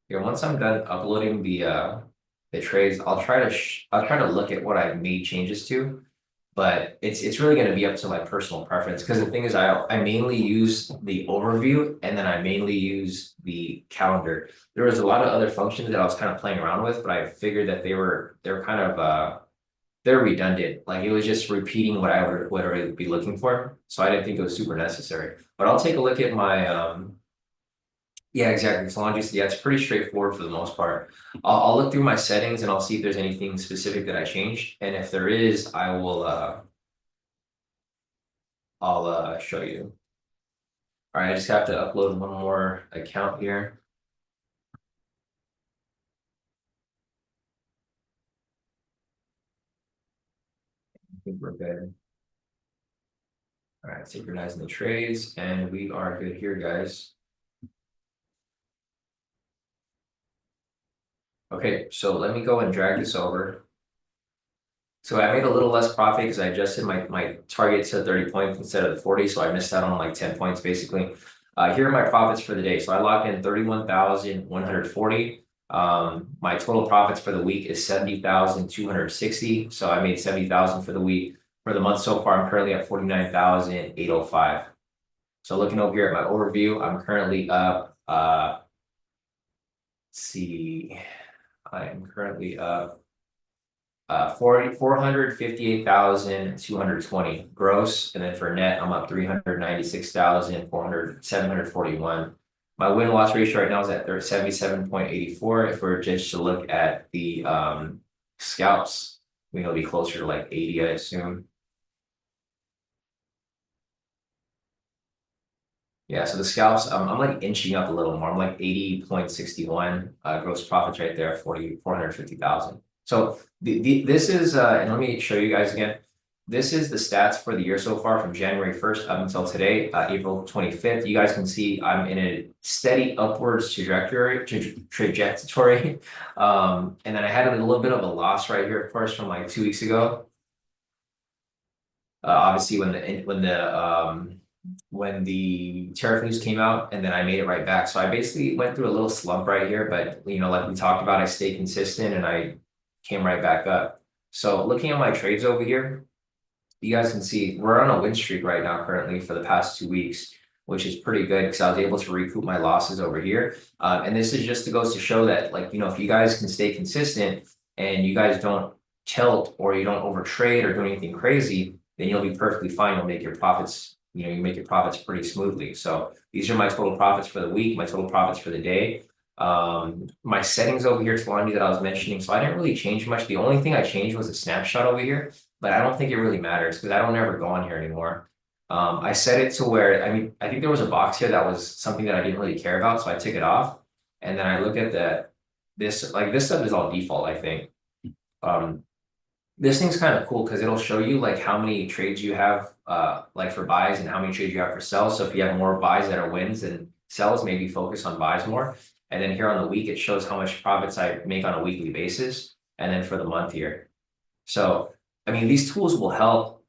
here, once I'm done uploading the trades, I'll try to look at what I made changes to. But it's really going to be up to my personal preference because the thing is I mainly use the overview and then I mainly use the calendar. There was a lot of other functions that I was kind of playing around with, but I figured that they're kind of they're redundant. Like it was just repeating what I would be looking for. So I didn't think it was super necessary. But I'll take a look at my yeah, exactly. Solange, yeah, it's pretty straightforward for the most part. I'll look through my settings and I'll see if there's anything specific that I changed. And if there is, I'll show you. All right, I just have to upload one more account here. I think we're good. All right, synchronizing the trades, and we are good here, guys. Okay, so let me go and drag this over. So I made a little less profit because I adjusted my target to 30 points instead of the 40, so I missed out on like 10 points basically. Here are my profits for the day. So I locked in 31,140. My total profits for the week is 70,260. So I made 70,000 for the week. For the month so far, I'm currently at 49,805. So looking over here at my overview, I'm currently up. Let's see, I am currently up 458,220 gross, and then for net, I'm up 396,741. My win-loss ratio right now is at 77.84. If we're just to look at the scalps, I think it'll be closer to like 80, I assume. Yeah, so the scalps, I'm like inching up a little more. I'm like 80.61 gross profits right there, 450,000. So this is, and let me show you guys again. This is the stats for the year so far from January 1st up until today, April 25th. You guys can see I'm in a steady upwards trajectory. And then I had a little bit of a loss right here, of course, from like 2 weeks ago. Obviously, when the tariff news came out, and then I made it right back. So I basically went through a little slump right here, but like we talked about, I stayed consistent and I came right back up. So looking at my trades over here, you guys can see we're on a win streak right now currently for the past 2 weeks, which is pretty good because I was able to recoup my losses over here. And this is just to goes to show that if you guys can stay consistent and you guys don't tilt or you don't overtrade or do anything crazy, then you'll be perfectly fine. You'll make your profits, you make your profits pretty smoothly. So these are my total profits for the week, my total profits for the day. My settings over here, Talani, that I was mentioning. So I didn't really change much. The only thing I changed was a snapshot over here, but I don't think it really matters because I don't ever go on here anymore. I set it to where, I think there was a box here that was something that I didn't really care about. So I took it off and then I look at this stuff is all default, I think. This thing's kind of cool because it'll show you like how many trades you have like for buys and how many trades you have for sells. So if you have more buys that are wins than sells, maybe focus on buys more. And then here on the week, it shows how much profits I make on a weekly basis. And then for the month here. So, these tools will help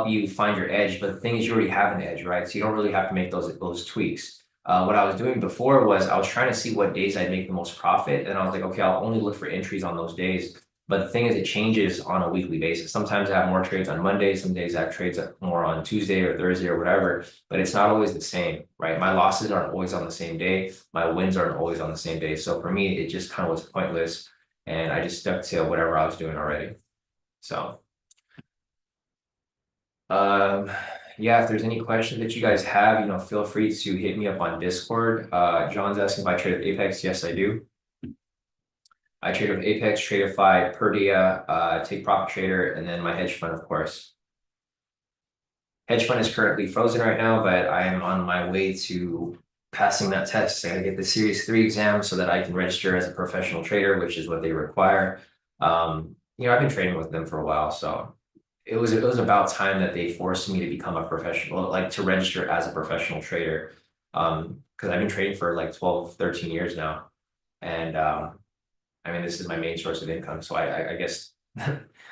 you find your edge, but the thing is you already have an edge, right? So you don't really have to make those tweaks. What I was doing before was I was trying to see what days I'd make the most profit. And I was like, okay, I'll only look for entries on those days. But the thing is, it changes on a weekly basis. Sometimes I have more trades on Monday. Some days I have trades more on Tuesday or Thursday or whatever, but it's not always the same, right? My losses aren't always on the same day. My wins aren't always on the same day. So for me, it just kind of was pointless. And I just stuck to whatever I was doing already. So, yeah, if there's any questions that you guys have, feel free to hit me up on Discord. John's asking if I trade with Apex. Yes, I do. I trade with Apex, Tradeify, Perdia, Take Profit Trader, and then my hedge fund, of course. Hedge fund is currently frozen right now, but I am on my way to passing that test. I gotta get the Series 3 exam so that I can register as a professional trader, which is what they require. I've been trading with them for a while, so it was about time that they forced me to become a professional, like to register as a professional trader. Because I've been trading for like 12, 13 years now. And I mean, this is my main source of income. So I guess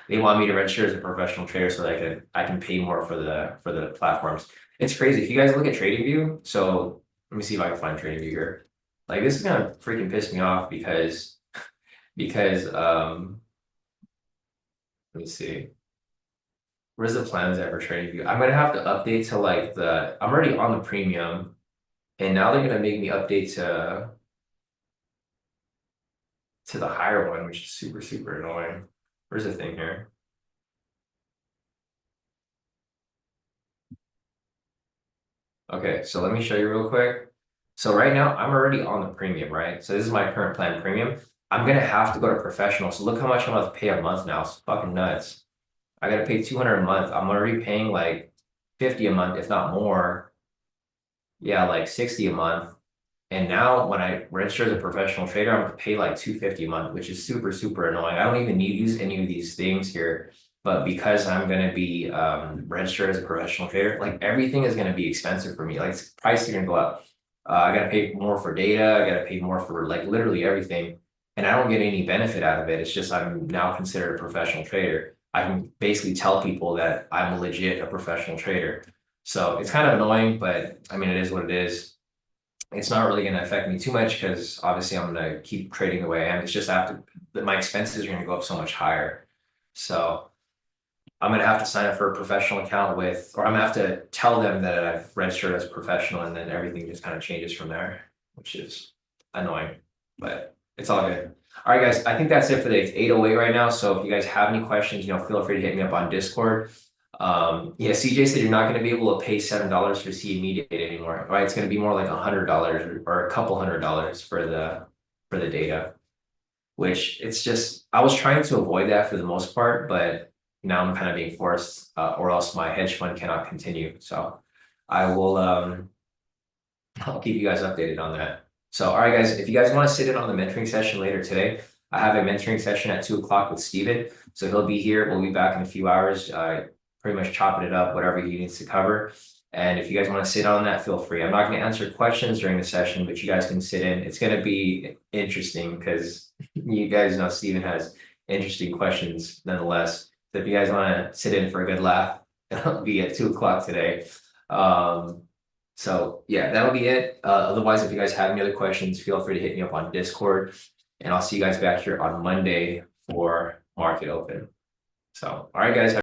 they want me to register as a professional trader so that I can pay more for the platforms. It's crazy. If you guys look at TradingView, so let me see if I can find TradingView here. Like this is gonna freaking piss me off because let me see. Where's the plans at for TradingView? I'm gonna have to update to like I'm already on the premium, and now they're gonna make me update to the higher one, which is super, super annoying. Where's the thing here? Okay, so let me show you real quick. So right now I'm already on the premium, right? So this is my current plan premium. I'm gonna have to go to professional. So look how much I'm gonna have to pay a month now. It's fucking nuts. I gotta pay 200 a month. I'm already paying like 50 a month, if not more. Yeah, like 60 a month. And now when I register as a professional trader, I'm gonna pay like 250 a month, which is super, super annoying. I don't even need to use any of these things here. But because I'm gonna be registered as a professional trader, like everything is gonna be expensive for me. Like prices are gonna go up. I gotta pay more for data, I gotta pay more for like literally everything. And I don't get any benefit out of it. It's just I'm now considered a professional trader. I can basically tell people that I'm legit a professional trader. So it's kind of annoying, but I mean, it is what it is. It's not really going to affect me too much because obviously I'm going to keep trading the way I am. It's just after that my expenses are going to go up so much higher. So I'm going to have to sign up for a professional account or I'm going to have to tell them that I've registered as a professional and then everything just kind of changes from there, which is annoying, but it's all good. All right, guys, I think that's it for today. It's 8:08 right now. So if you guys have any questions, feel free to hit me up on Discord. Yeah, CJ said you're not going to be able to pay $7 for C immediate anymore, right? It's going to be more like $100 or a couple $100 for the data, which it's just I was trying to avoid that for the most part, but now I'm kind of being forced, or else my hedge fund cannot continue. So I will I'll keep you guys updated on that. So, all right, guys, if you guys want to sit in on the mentoring session later today, I have a mentoring session at 2 o'clock with Steven. So he'll be here. We'll be back in a few hours, pretty much chopping it up, whatever he needs to cover. And if you guys want to sit on that, feel free. I'm not going to answer questions during the session, but you guys can sit in. It's going to be interesting because you guys know Steven has interesting questions nonetheless. So if you guys want to sit in for a good laugh, it'll be at 2 o'clock today. So yeah, that'll be it. Otherwise, if you guys have any other questions, feel free to hit me up on Discord, and I'll see you guys back here on Monday for market open. So, all right, guys.